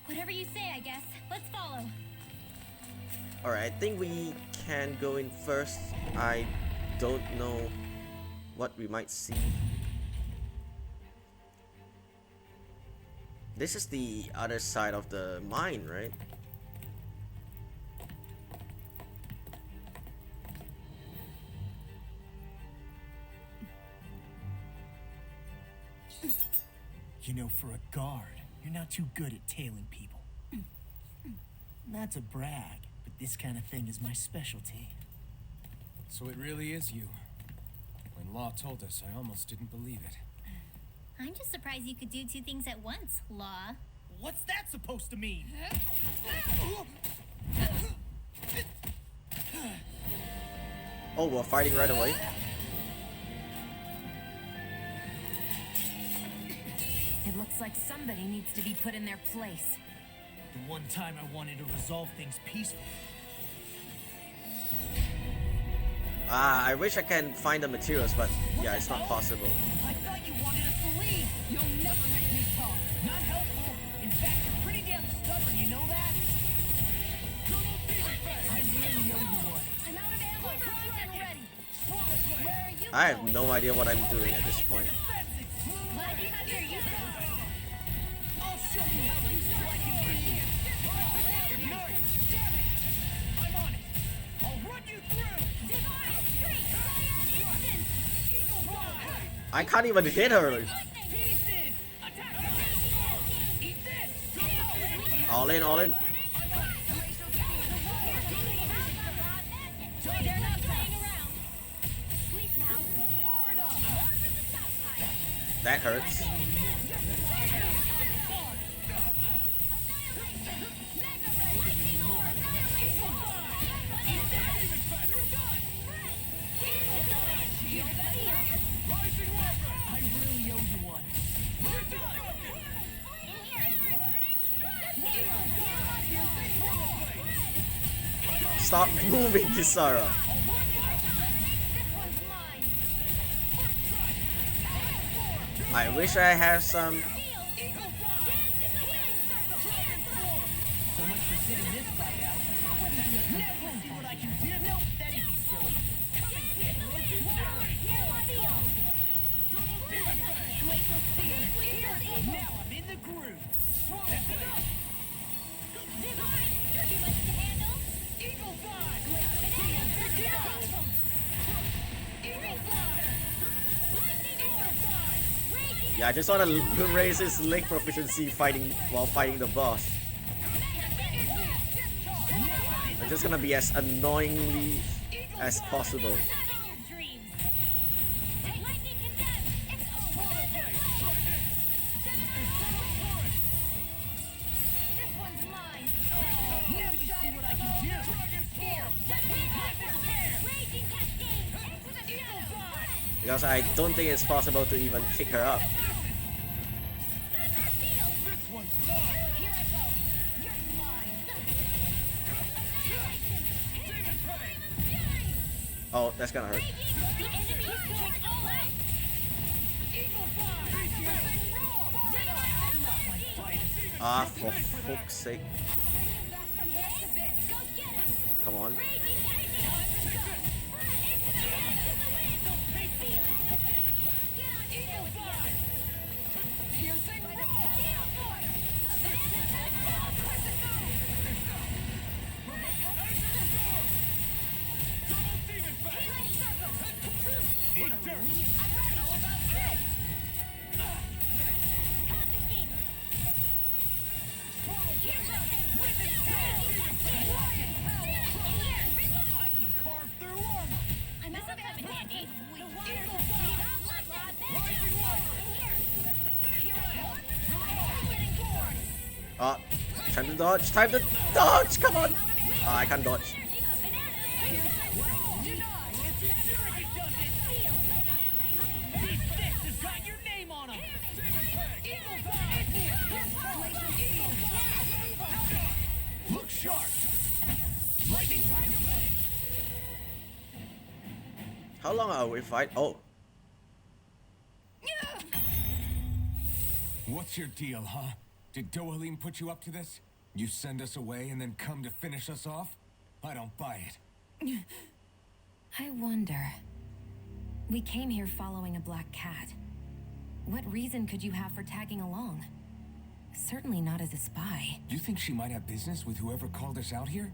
Whatever you say, I guess. Let's follow. Alright, I think we can go in first. I don't know what we might see. This is the other side of the mine, right? You know, for a guard, you're not too good at tailing people. Not to brag, but this kind of thing is my specialty. So it really is you. When Law told us, I almost didn't believe it. I'm just surprised you could do two things at once, Law. What's that supposed to mean? Oh, we're fighting right away? It looks like somebody needs to be put in their place. The one time I wanted to resolve things peacefully. Ah, I wish I can find the materials, but yeah, it's not possible. I thought you wanted us to leave. You'll never I have no idea what I'm doing at this point. Glad you have your use of. I'll show you how useful I can be. Nice. Damn it. I'm on it. I'll run you through. Divine Streak! Fire on instant! Eagle Fly. I can't even hit her. Pieces. Attack. Eat this. All in, all in. They're not playing around. Sleep now. Far enough. Over the top pile. That hurts. I really owe you one. Stop moving, Kisara. I wish I had some. So much for sitting this fight out. Now we'll see what I can do. Nope, that'd be silly. Now I'm in the groove. Eagle Fly. Yeah, I just want to raise his leg proficiency fighting while fighting the boss. I'm just gonna be as annoyingly as possible. Now you see what I can do. Because I don't think it's possible to even kick her up. This one's mine. Here I go. You're mine. Demon Prey. Oh, that's gonna hurt. The enemy is going all out. Eagle Fly. Everything raw. Ah, for fuck's sake. Come on. Carve through armor. I must have come in handy. The water Eagle is Fly. Rising Ah, time to dodge. Time to dodge. Come on. Ah, I can't dodge. Look sharp. Lightning strike. How long are we fight? Oh, What's your deal, huh? Did Javelin put you up to this? You send us away and then come to finish us off? I don't buy it. I wonder. We came here following a black cat. What reason could you have for tagging along? Certainly not as a spy. You think she might have business with whoever called us out here?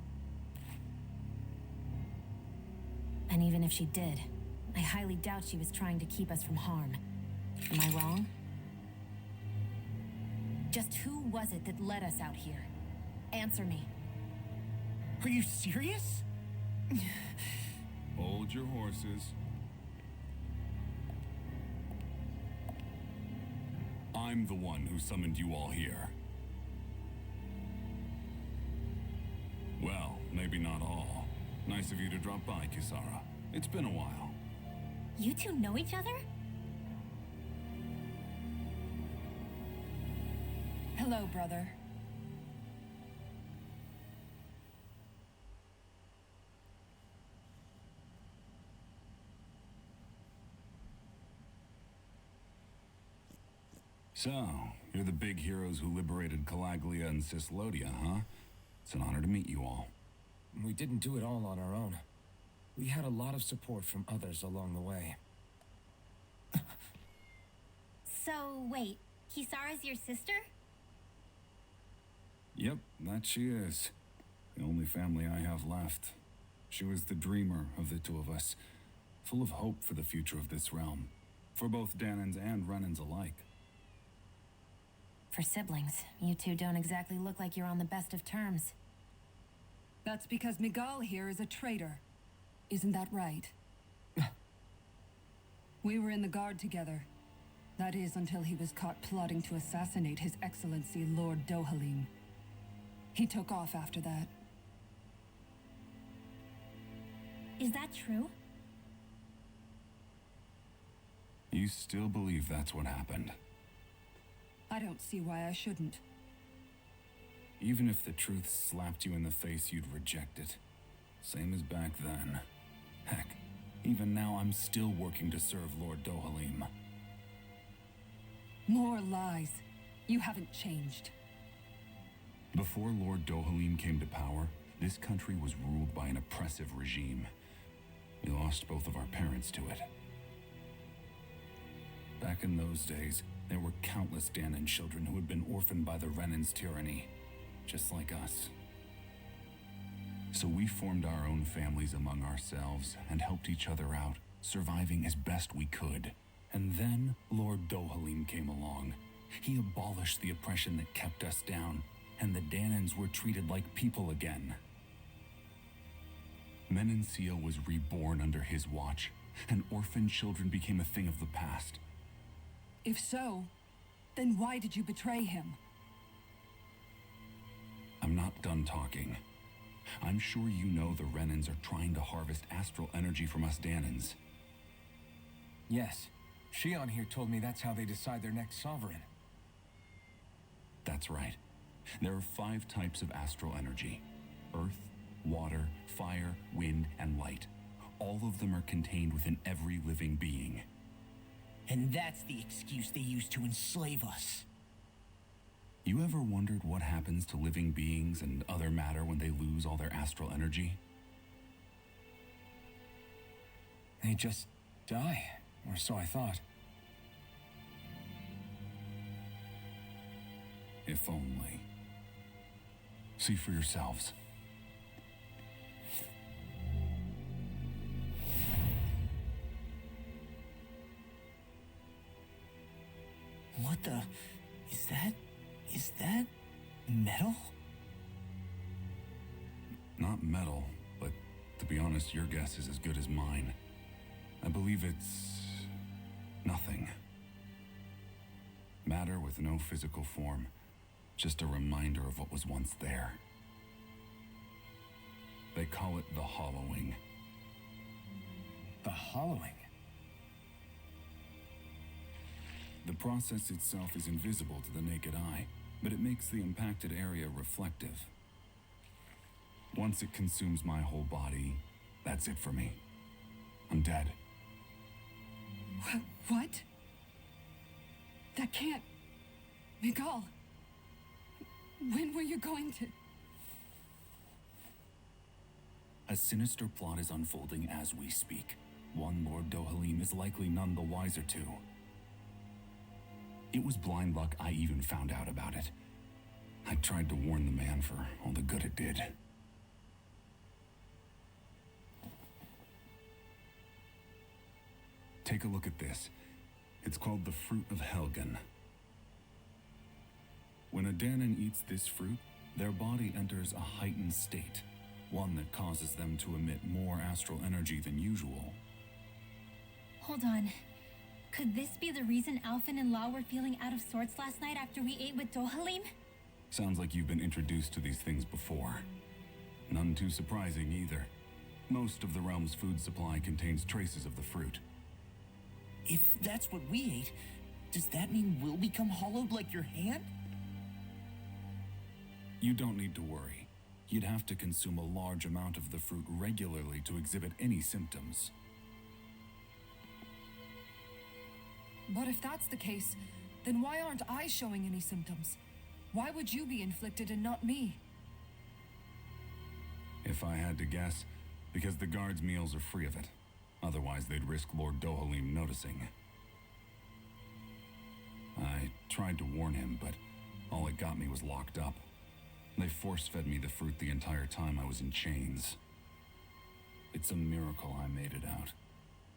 And even if she did, I highly doubt she was trying to keep us from harm. Am I wrong? Just who was it that led us out here? Answer me. Are you serious? Hold your horses. I'm the one who summoned you all here. Well, maybe not all. Nice of you to drop by, Kisara. It's been a while. You two know each other? Hello, brother. So, you're the big heroes who liberated Calaglia and Cislodia, huh? It's an honor to meet you all. We didn't do it all on our own. We had a lot of support from others along the way. So, wait, Kisara's your sister? Yep, that she is. The only family I have left. She was the dreamer of the two of us, full of hope for the future of this realm, for both Danans and Renans alike. For siblings, you two don't exactly look like you're on the best of terms. That's because Miguel here is a traitor. Isn't that right? We were in the guard together. That is, until he was caught plotting to assassinate His Excellency Lord Dohalim. He took off after that. Is that true? You still believe that's what happened? I don't see why I shouldn't. Even if the truth slapped you in the face, you'd reject it. Same as back then. Heck, even now I'm still working to serve Lord Dohalim. More lies. You haven't changed. Before Lord Dohalim came to power, this country was ruled by an oppressive regime. We lost both of our parents to it. Back in those days, there were countless Danan children who had been orphaned by the Renan's tyranny, just like us. So we formed our own families among ourselves and helped each other out, surviving as best we could. And then Lord Dohalim came along. He abolished the oppression that kept us down, and the Danans were treated like people again. Menenseal was reborn under his watch, and orphaned children became a thing of the past. If so, then why did you betray him? I'm not done talking. I'm sure you know the Renans are trying to harvest astral energy from us Danans. Yes. Shion here told me that's how they decide their next sovereign. That's right. There are 5 types of astral energy: earth, water, fire, wind, and light. All of them are contained within every living being. And that's the excuse they use to enslave us. You ever wondered what happens to living beings and other matter when they lose all their astral energy? They just die, or so I thought. If only. See for yourselves. What the... Is that metal? Not metal, but to be honest, your guess is as good as mine. I believe it's... nothing. Matter with no physical form. Just a reminder of what was once there. They call it the hollowing. The hollowing? The process itself is invisible to the naked eye, but it makes the impacted area reflective. Once it consumes my whole body, that's it for me. I'm dead. What? That can't... Miguel, when were you going to... A sinister plot is unfolding as we speak. One Lord Dohalim is likely none the wiser to. It was blind luck I even found out about it. I tried to warn the man for all the good it did. Take a look at this. It's called the Fruit of Helgen. When a Danan eats this fruit, their body enters a heightened state, one that causes them to emit more astral energy than usual. Hold on. Could this be the reason Alphen and Law were feeling out of sorts last night after we ate with Dohalim? Sounds like you've been introduced to these things before. None too surprising either. Most of the realm's food supply contains traces of the fruit. If that's what we ate, does that mean we'll become hollowed like your hand? You don't need to worry. You'd have to consume a large amount of the fruit regularly to exhibit any symptoms. But if that's the case, then why aren't I showing any symptoms? Why would you be inflicted and not me? If I had to guess, because the guards' meals are free of it. Otherwise, they'd risk Lord Dohalim noticing. tried to warn him, but all it got me was locked up. They force-fed me the fruit the entire time I was in chains. It's a miracle I made it out.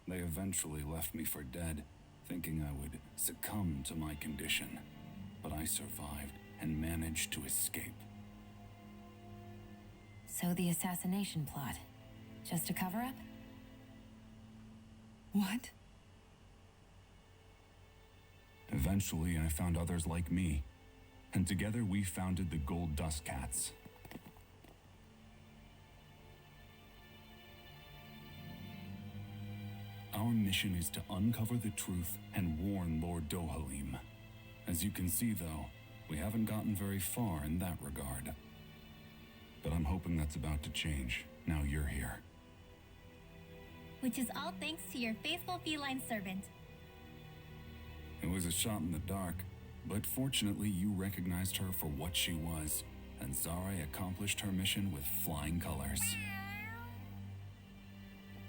They eventually left me for dead, thinking I would succumb to my condition. But I survived and managed to escape. So the assassination plot, just a cover-up? What? Eventually, I found others like me, and together we founded the Gold Dust Cats. Our mission is to uncover the truth and warn Lord Dohalim. As you can see, though, we haven't gotten very far in that regard. But I'm hoping that's about to change, now you're here. Which is all thanks to your faithful feline servant. It was a shot in the dark, but fortunately you recognized her for what she was, and Zare accomplished her mission with flying colors.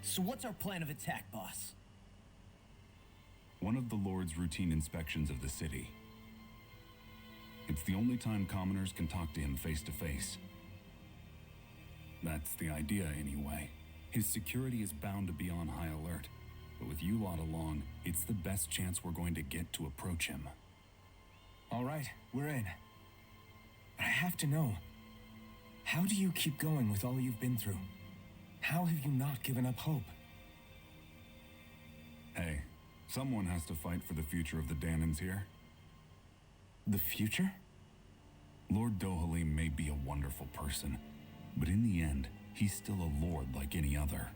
So what's our plan of attack, boss? One of the Lord's routine inspections of the city. It's the only time commoners can talk to him face to face. That's the idea, anyway. His security is bound to be on high alert, but with you lot along, it's the best chance we're going to get to approach him. All right, we're in. But I have to know, how do you keep going with all you've been through? How have you not given up hope? Hey, someone has to fight for the future of the Danans here. The future? Lord Dohalim may be a wonderful person, but in the end, he's still a lord like any other.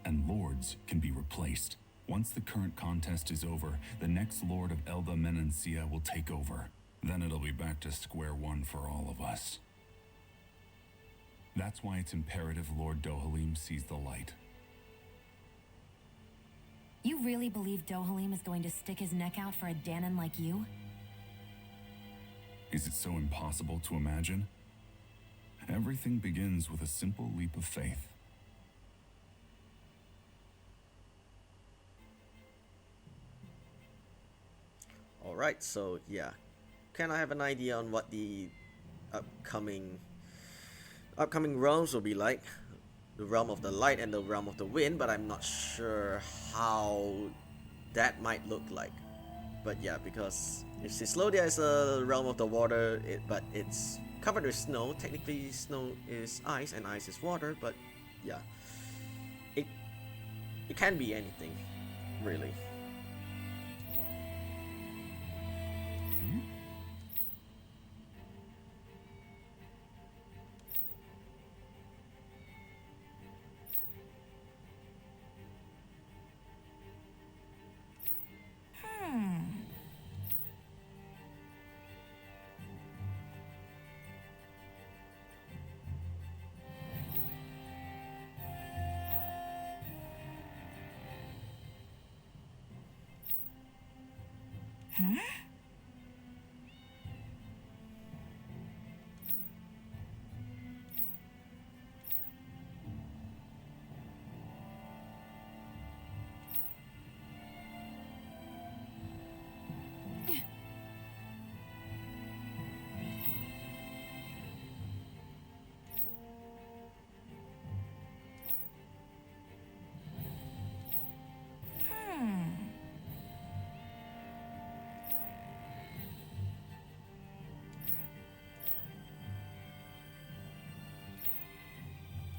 And lords can be replaced. Once the current contest is over, the next lord of Elda Menancia will take over. Then it'll be back to square one for all of us. That's why it's imperative Lord Dohalim sees the light. You really believe Dohalim is going to stick his neck out for a Danon like you? Is it so impossible to imagine? Everything begins with a simple leap of faith. Alright, so yeah. Can I have an idea on what the upcoming realms will be like? The realm of the light and the realm of the wind, but I'm not sure how that might look like. But yeah, because if Cislodia is a realm of the water, but it's covered with snow. Technically, snow is ice and ice is water, but yeah, it can be anything, really.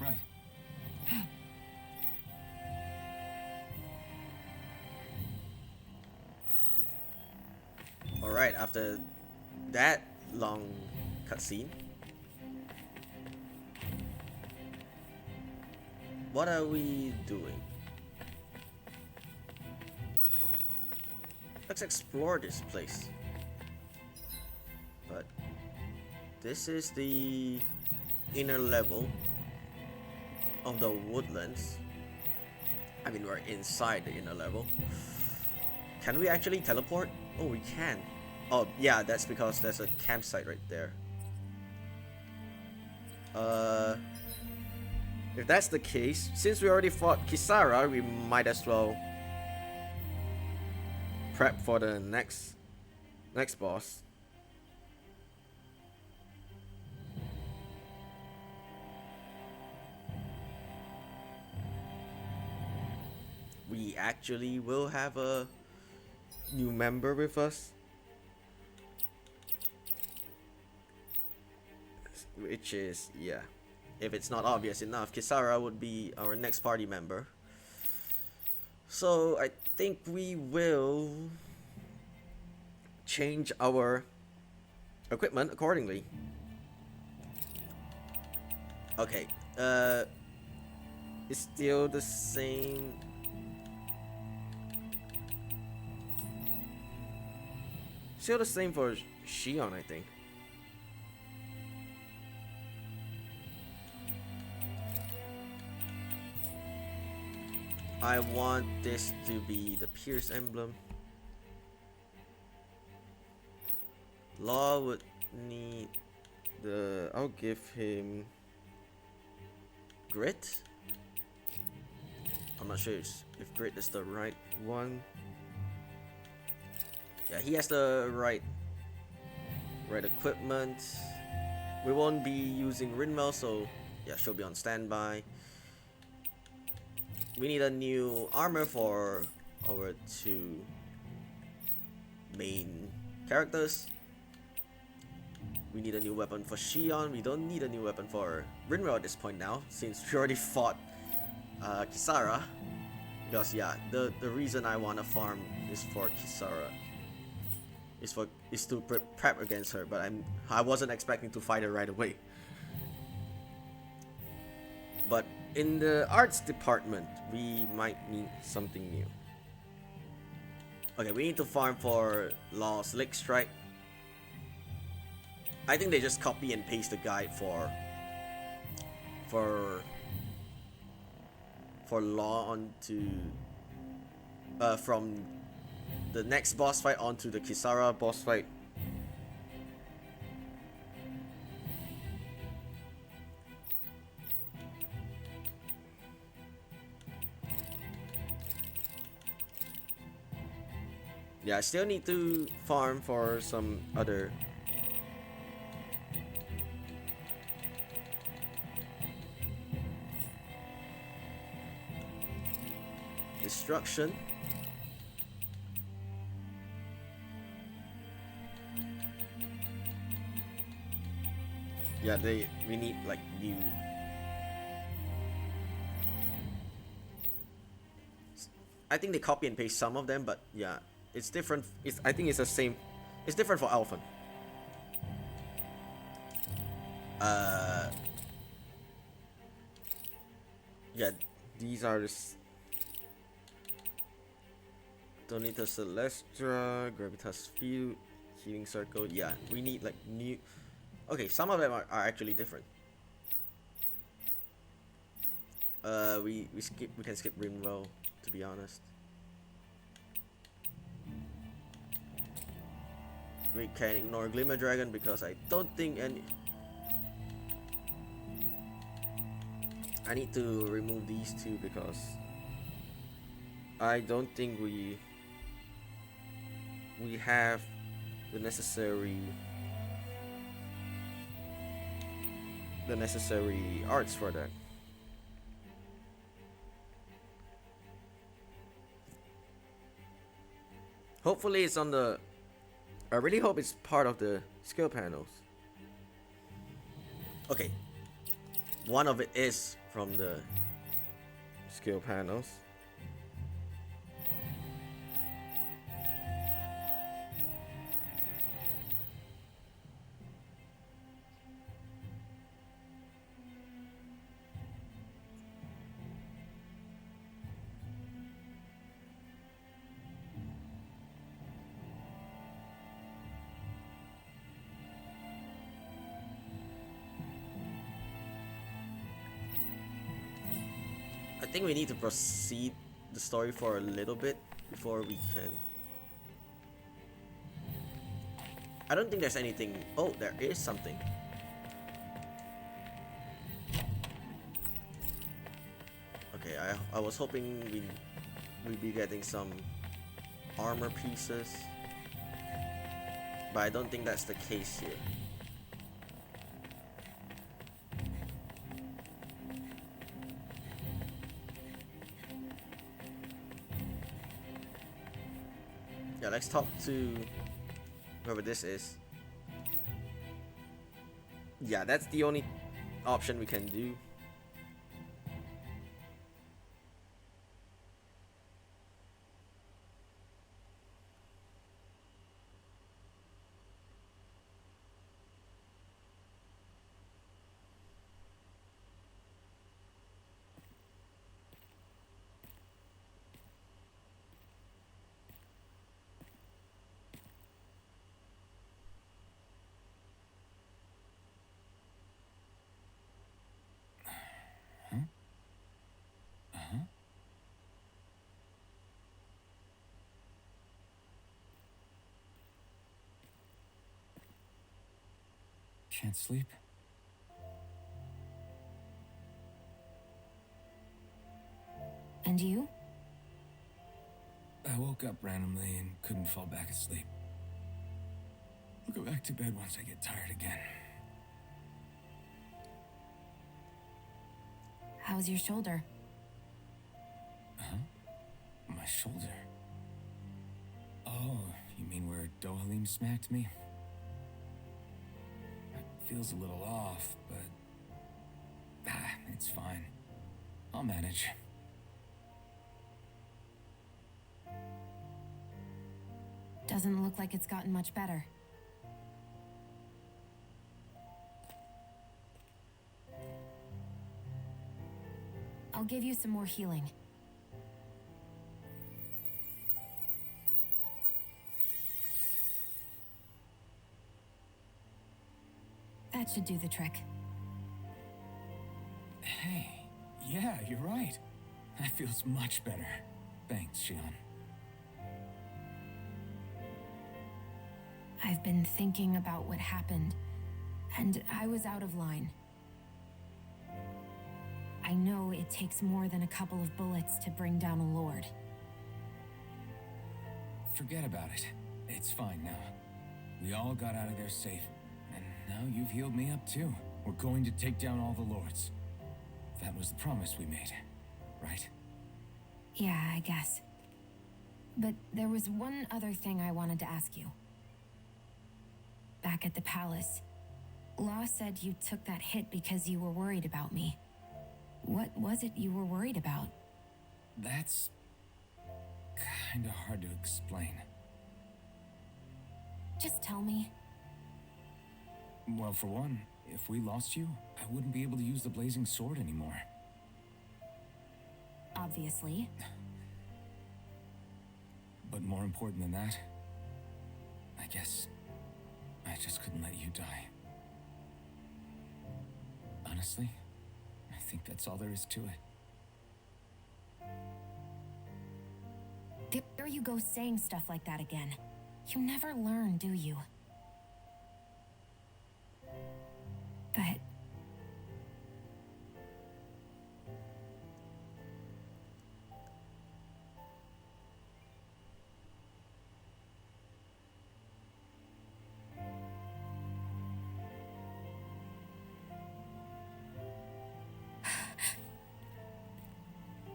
Right. Alright, after that long cutscene, what are we doing? Let's explore this place. But this is the inner level of the woodlands. I mean, we're inside the inner level. Can we actually teleport? Oh, we can. Oh, yeah, that's because there's a campsite right there. If that's the case, since we already fought Kisara, we might as well prep for the next Next boss. We actually will have a new member with us, which is, yeah, if it's not obvious enough, Kisara would be our next party member. So I think we will change our equipment accordingly. Okay, it's still the same. Still the same for Shion, I think. I want this to be the Pierce emblem. Law would need the... I'll give him Grit. I'm not sure if Grit is the right one. Yeah, he has the right equipment. We won't be using Rinmel, so yeah, she'll be on standby. We need a new armor for our two main characters. We need a new weapon for Shion. We don't need a new weapon for Rinmel at this point now, since we already fought Kisara. Because yeah, the reason I want to farm is for Kisara. Is to prep against her, but I wasn't expecting to fight her right away. But in the arts department, we might need something new. Okay, we need to farm for Law's Lick Strike. I think they just copy and paste the guide for Law onto from the next boss fight onto the Kisara boss fight. Yeah, I still need to farm for some other destruction. Yeah, we need like new. I think they copy and paste some of them, but yeah, it's different. I think it's the same. It's different for Alpha. Yeah, these are the Donita Celestra, Gravitas Field, Healing Circle. Yeah, we need like new. Okay, some of them are actually different. We can skip Rinwell, to be honest. We can ignore Glimmer Dragon because I don't think any. I need to remove these two because I don't think we have the necessary arts for that. Hopefully it's on the. I really hope it's part of the skill panels. Okay. One of it is from the skill panels. I think we need to proceed the story for a little bit before we can. I don't think there's anything. Oh, there is something. Okay, I was hoping we'd be getting some armor pieces. But I don't think that's the case here. Yeah, let's talk to whoever this is. Yeah, that's the only option we can do. Can't sleep? And you? I woke up randomly and couldn't fall back asleep. I'll go back to bed once I get tired again. How's your shoulder? My shoulder. Oh, you mean where Javelin smacked me? It feels a little off, but it's fine. I'll manage. Doesn't look like it's gotten much better. I'll give you some more healing. That should do the trick. Hey, yeah, you're right. That feels much better. Thanks, Shion. I've been thinking about what happened, and I was out of line. I know it takes more than a couple of bullets to bring down a lord. Forget about it. It's fine now. We all got out of there safe, and now you've healed me up too. We're going to take down all the lords. That was the promise we made, right? Yeah, I guess. But there was one other thing I wanted to ask you. Back at the palace, Law said you took that hit because you were worried about me. What was it you were worried about? That's kinda hard to explain. Just tell me. Well, for one, if we lost you, I wouldn't be able to use the blazing sword anymore. Obviously. But more important than that, I guess I just couldn't let you die. Honestly, I think that's all there is to it. There you go saying stuff like that again. You never learn, do you? But...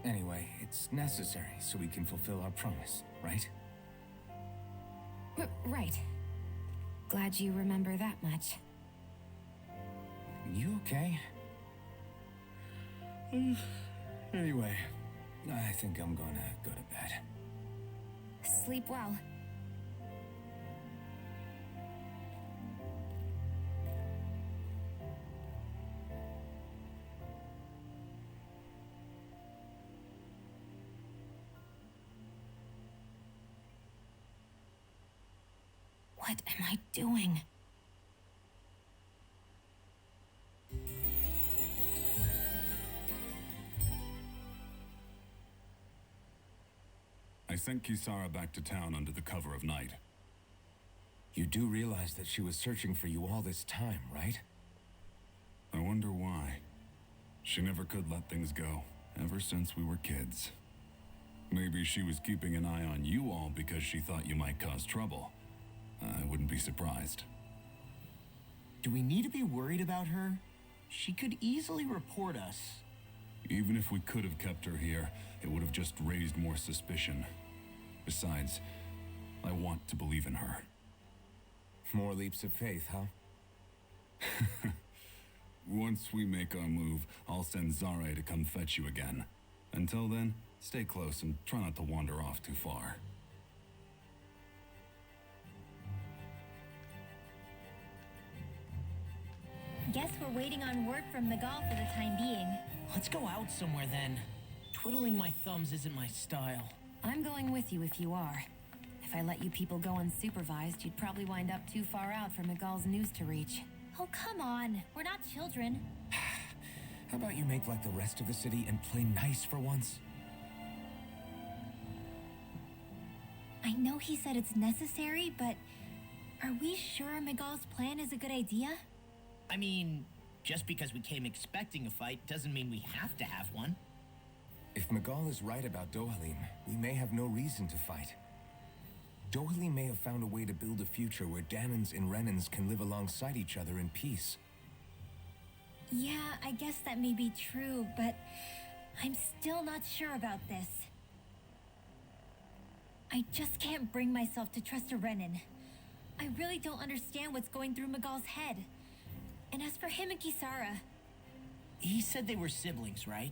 Anyway, it's necessary so we can fulfill our promise, right? Right. Glad you remember that much. You okay? Anyway, I think I'm gonna go to bed. Sleep well. What am I doing? I sent Kisara back to town under the cover of night. You do realize that she was searching for you all this time, right? I wonder why. She never could let things go, ever since we were kids. Maybe she was keeping an eye on you all because she thought you might cause trouble. I wouldn't be surprised. Do we need to be worried about her? She could easily report us. Even if we could have kept her here, it would have just raised more suspicion. Besides, I want to believe in her. More leaps of faith, huh? Once we make our move, I'll send Zare to come fetch you again. Until then, stay close and try not to wander off too far. Guess we're waiting on word from Miguel for the time being. Let's go out somewhere then. Twiddling my thumbs isn't my style. I'm going with you if you are. If I let you people go unsupervised, you'd probably wind up too far out for Miguel's news to reach. Oh, come on. We're not children. How about you make like the rest of the city and play nice for once? I know he said it's necessary, but are we sure Miguel's plan is a good idea? I mean, just because we came expecting a fight doesn't mean we have to have one. If Miguel is right about Dohalim, we may have no reason to fight. Dohalim may have found a way to build a future where Danans and Renans can live alongside each other in peace. Yeah, I guess that may be true, but I'm still not sure about this. I just can't bring myself to trust a Renan. I really don't understand what's going through Miguel's head. And as for him and Kisara, He said they were siblings, right?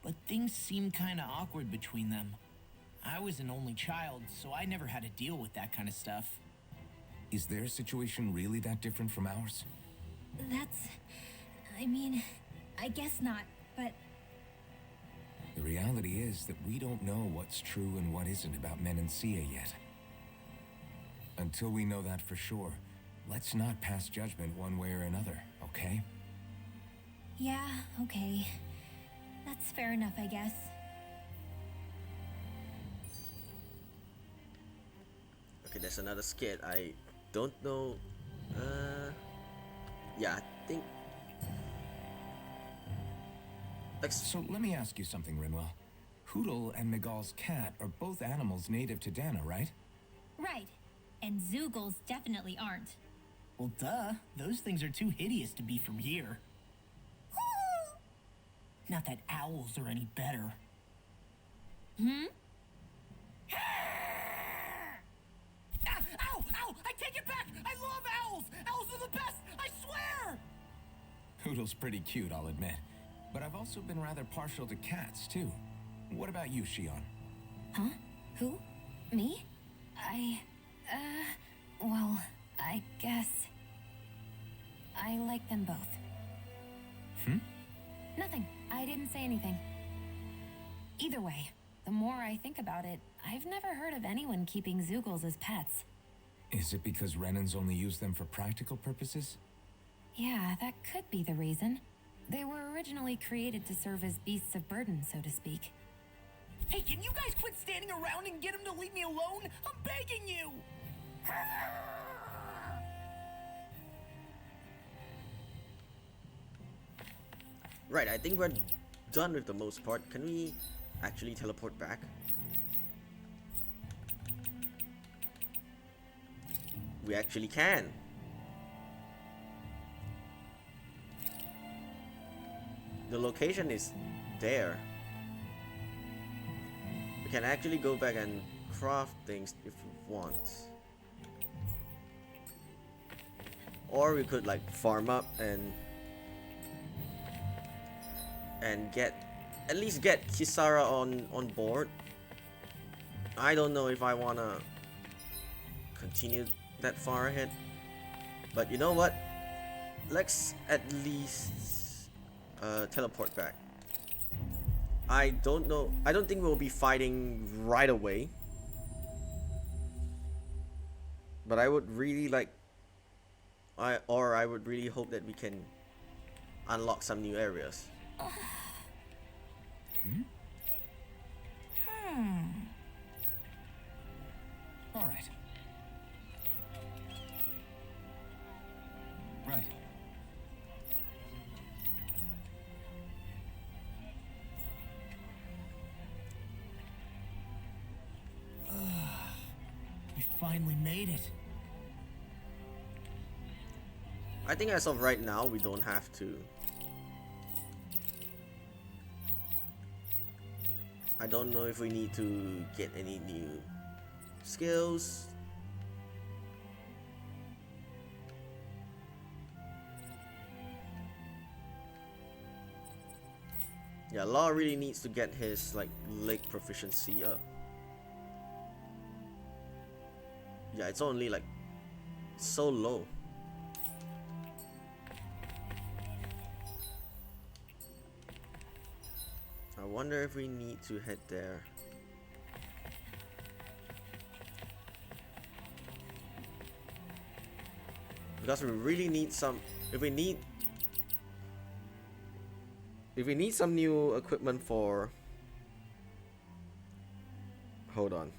But things seemed kinda awkward between them. I was an only child, so I never had to deal with that kind of stuff. Is their situation really that different from ours? I guess not, but The reality is that we don't know what's true and what isn't about Menancia yet. Until we know that for sure, let's not pass judgment one way or another, okay? yeah, okay. That's fair enough, I guess. Okay, there's another skit. I don't know. Yeah, I think. So let me ask you something, Rinwell. Hoodle and Miguel's cat are both animals native to Dana, right? Right. And Zoogles definitely aren't. Well, duh. Those things are too hideous to be from here. Not that owls are any better. Hmm? Ow! Ow! I take it back! I love owls! Owls are the best! I swear! Hoodle's pretty cute, I'll admit. But I've also been rather partial to cats, too. What about you, Shion? Huh? Who? Me? Well, I guess... I like them both. Nothing. I didn't say anything. Either way, the more I think about it, I've never heard of anyone keeping Zoogles as pets. Is it because Renans only use them for practical purposes? Yeah, that could be the reason. They were originally created to serve as beasts of burden, so to speak. Hey, can you guys quit standing around and get him to leave me alone? I'm begging you! Right, I think we're done with the most part. Can we actually teleport back? We actually can. The location is there. We can actually go back and craft things if we want. Or we could like farm up and at least get Kisara on board. I don't know if I wanna continue that far ahead, but you know what? Let's at least teleport back. I don't know. I don't think we'll be fighting right away, but I would really like. I would really hope that we can unlock some new areas. All right. Right. We finally made it. I think as of right now, we don't have to. I don't know if we need to get any new skills. Yeah, Law really needs to get his like leg proficiency up. Yeah, it's only like so low. I wonder if we need to head there. Because we really need some, if we need some new equipment for, hold on.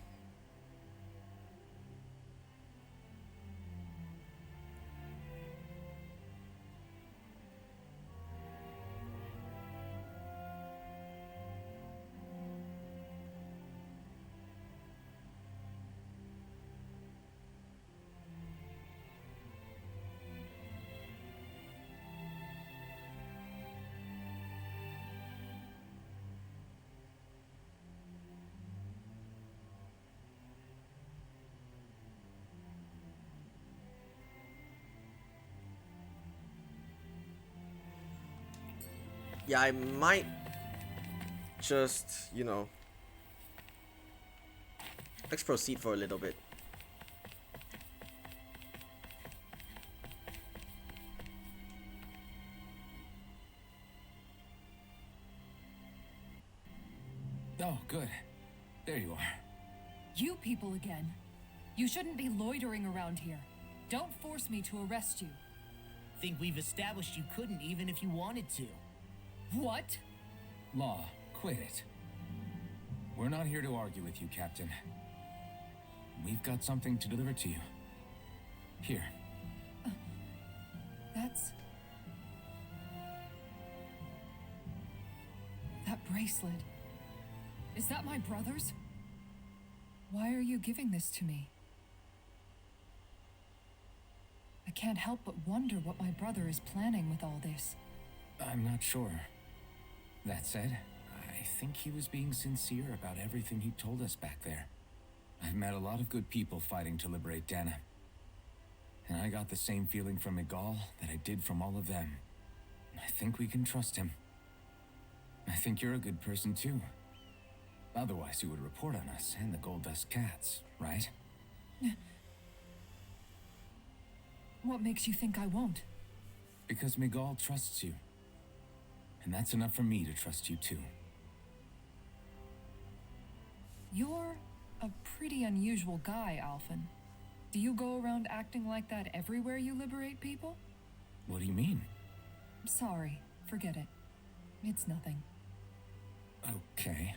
Yeah, I might just, you know, let's proceed for a little bit. Oh, good. There you are. You people again. You shouldn't be loitering around here. Don't force me to arrest you. Think we've established you couldn't even if you wanted to. What? Law, quit it. We're not here to argue with you, Captain. We've got something to deliver to you. Here. That's... that bracelet. Is that my brother's? Why are you giving this to me? I can't help but wonder what my brother is planning with all this. I'm not sure. That said, I think he was being sincere about everything he told us back there. I've met a lot of good people fighting to liberate Dana. And I got the same feeling from Miguel that I did from all of them. I think we can trust him. I think you're a good person too. Otherwise you would report on us and the Gold Dust Cats, right? What makes you think I won't? Because Miguel trusts you. And that's enough for me to trust you too. You're a pretty unusual guy, Alphen. Do you go around acting like that everywhere you liberate people? What do you mean? Sorry, forget it. It's nothing. Okay.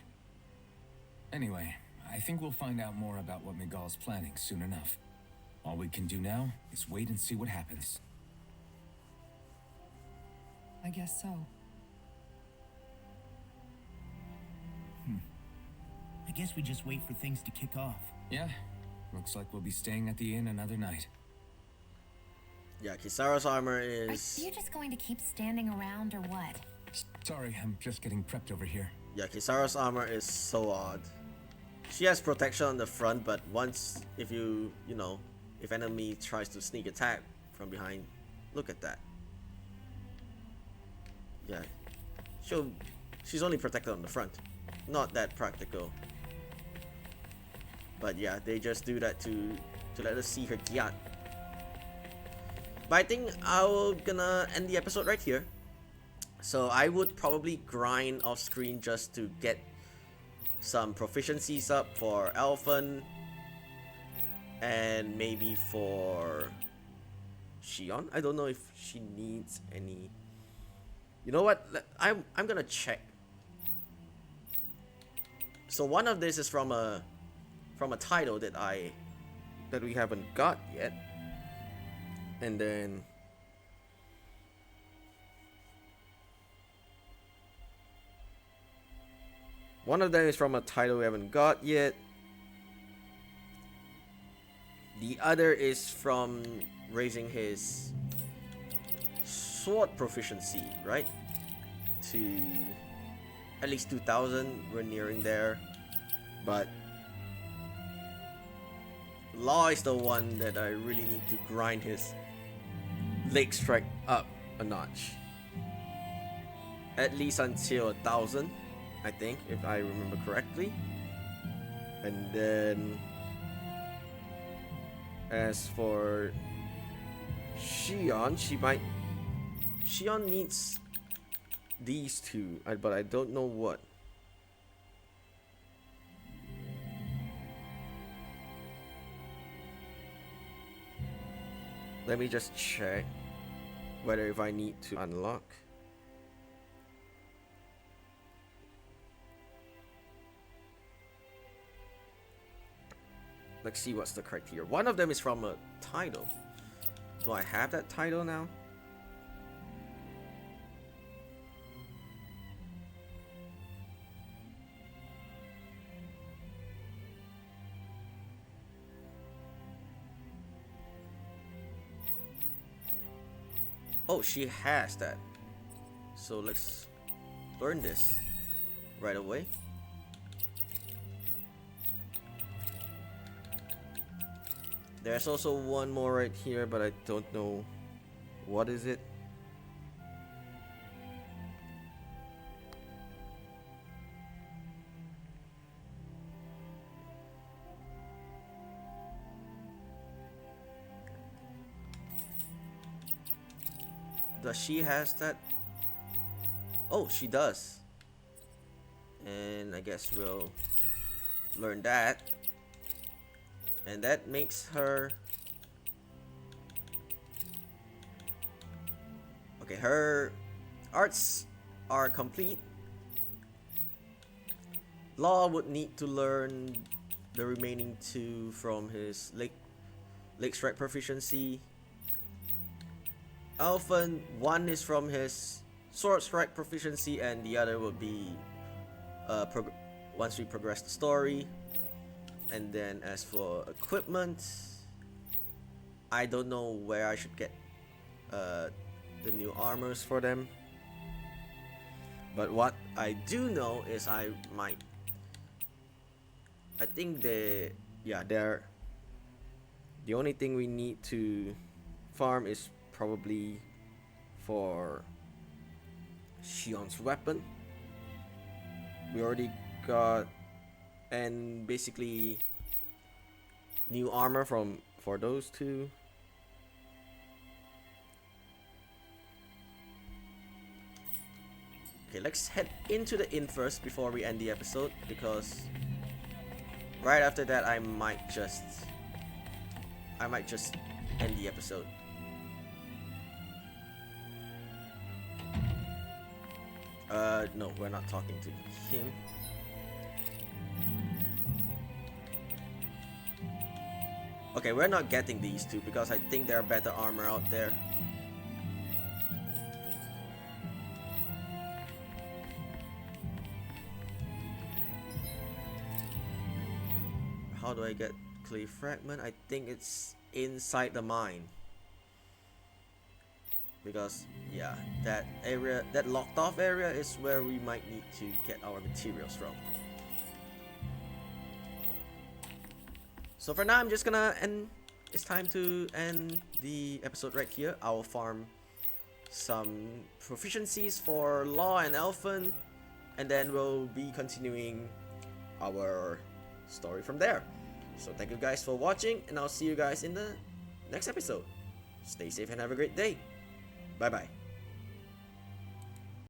Anyway, I think we'll find out more about what Miguel's planning soon enough. All we can do now is wait and see what happens. I guess so. I guess we just wait for things to kick off. Yeah, looks like we'll be staying at the inn another night. Yeah, Kisara's armor Are is... you just going to keep standing around or what? Sorry, I'm just getting prepped over here. Yeah, Kisara's armor is so odd. She has protection on the front, but once, if you know, if enemy tries to sneak attack from behind, look at that. Yeah, she's only protected on the front. Not that practical. But yeah, they just do that to let us see her gyat. But I think I'm gonna end the episode right here. So I would probably grind off screen just to get some proficiencies up for Alphen and maybe for Shion. I don't know if she needs any. You know what? I'm gonna check. So one of this is from a title that we haven't got yet, and then one of them is from a title we haven't got yet. The other is from raising his sword proficiency, right? To at least 2000, we're nearing there. But Law is the one that I really need to grind his leg strike up a notch. At least until 1000, I think, if I remember correctly. And then as for Shion, Shion needs these two, but I don't know what. Let me just check whether if I need to unlock. Let's see what's the criteria. One of them is from a title. Do I have that title now? Oh, she has that. So let's learn this right away. There's also one more right here, but I don't know what is it. Does she has that? Oh, she does. And I guess we'll learn that. And that makes her... Okay, her arts are complete. Law would need to learn the remaining two from his leg strike proficiency. Elfen, one is from his sword strike proficiency, and the other will be once we progress the story. And then as for equipment, I don't know where I should get the new armors for them. But what I do know is I think they're the only thing we need to farm is probably for Shion's weapon. We already got, and basically new armor for those two. Okay, let's head into the inn first before we end the episode, because right after that I might just end the episode. No, we're not talking to him. Okay, we're not getting these two because I think there are better armor out there. How do I get clay fragment? I think it's inside the mine. Because yeah, that area, that locked off area is where we might need to get our materials from. So for now, I'm just gonna end. It's time to end the episode right here. I'll farm some proficiencies for Law and Elfen, and then we'll be continuing our story from there. So thank you guys for watching, and I'll see you guys in the next episode. Stay safe and have a great day. Bye bye.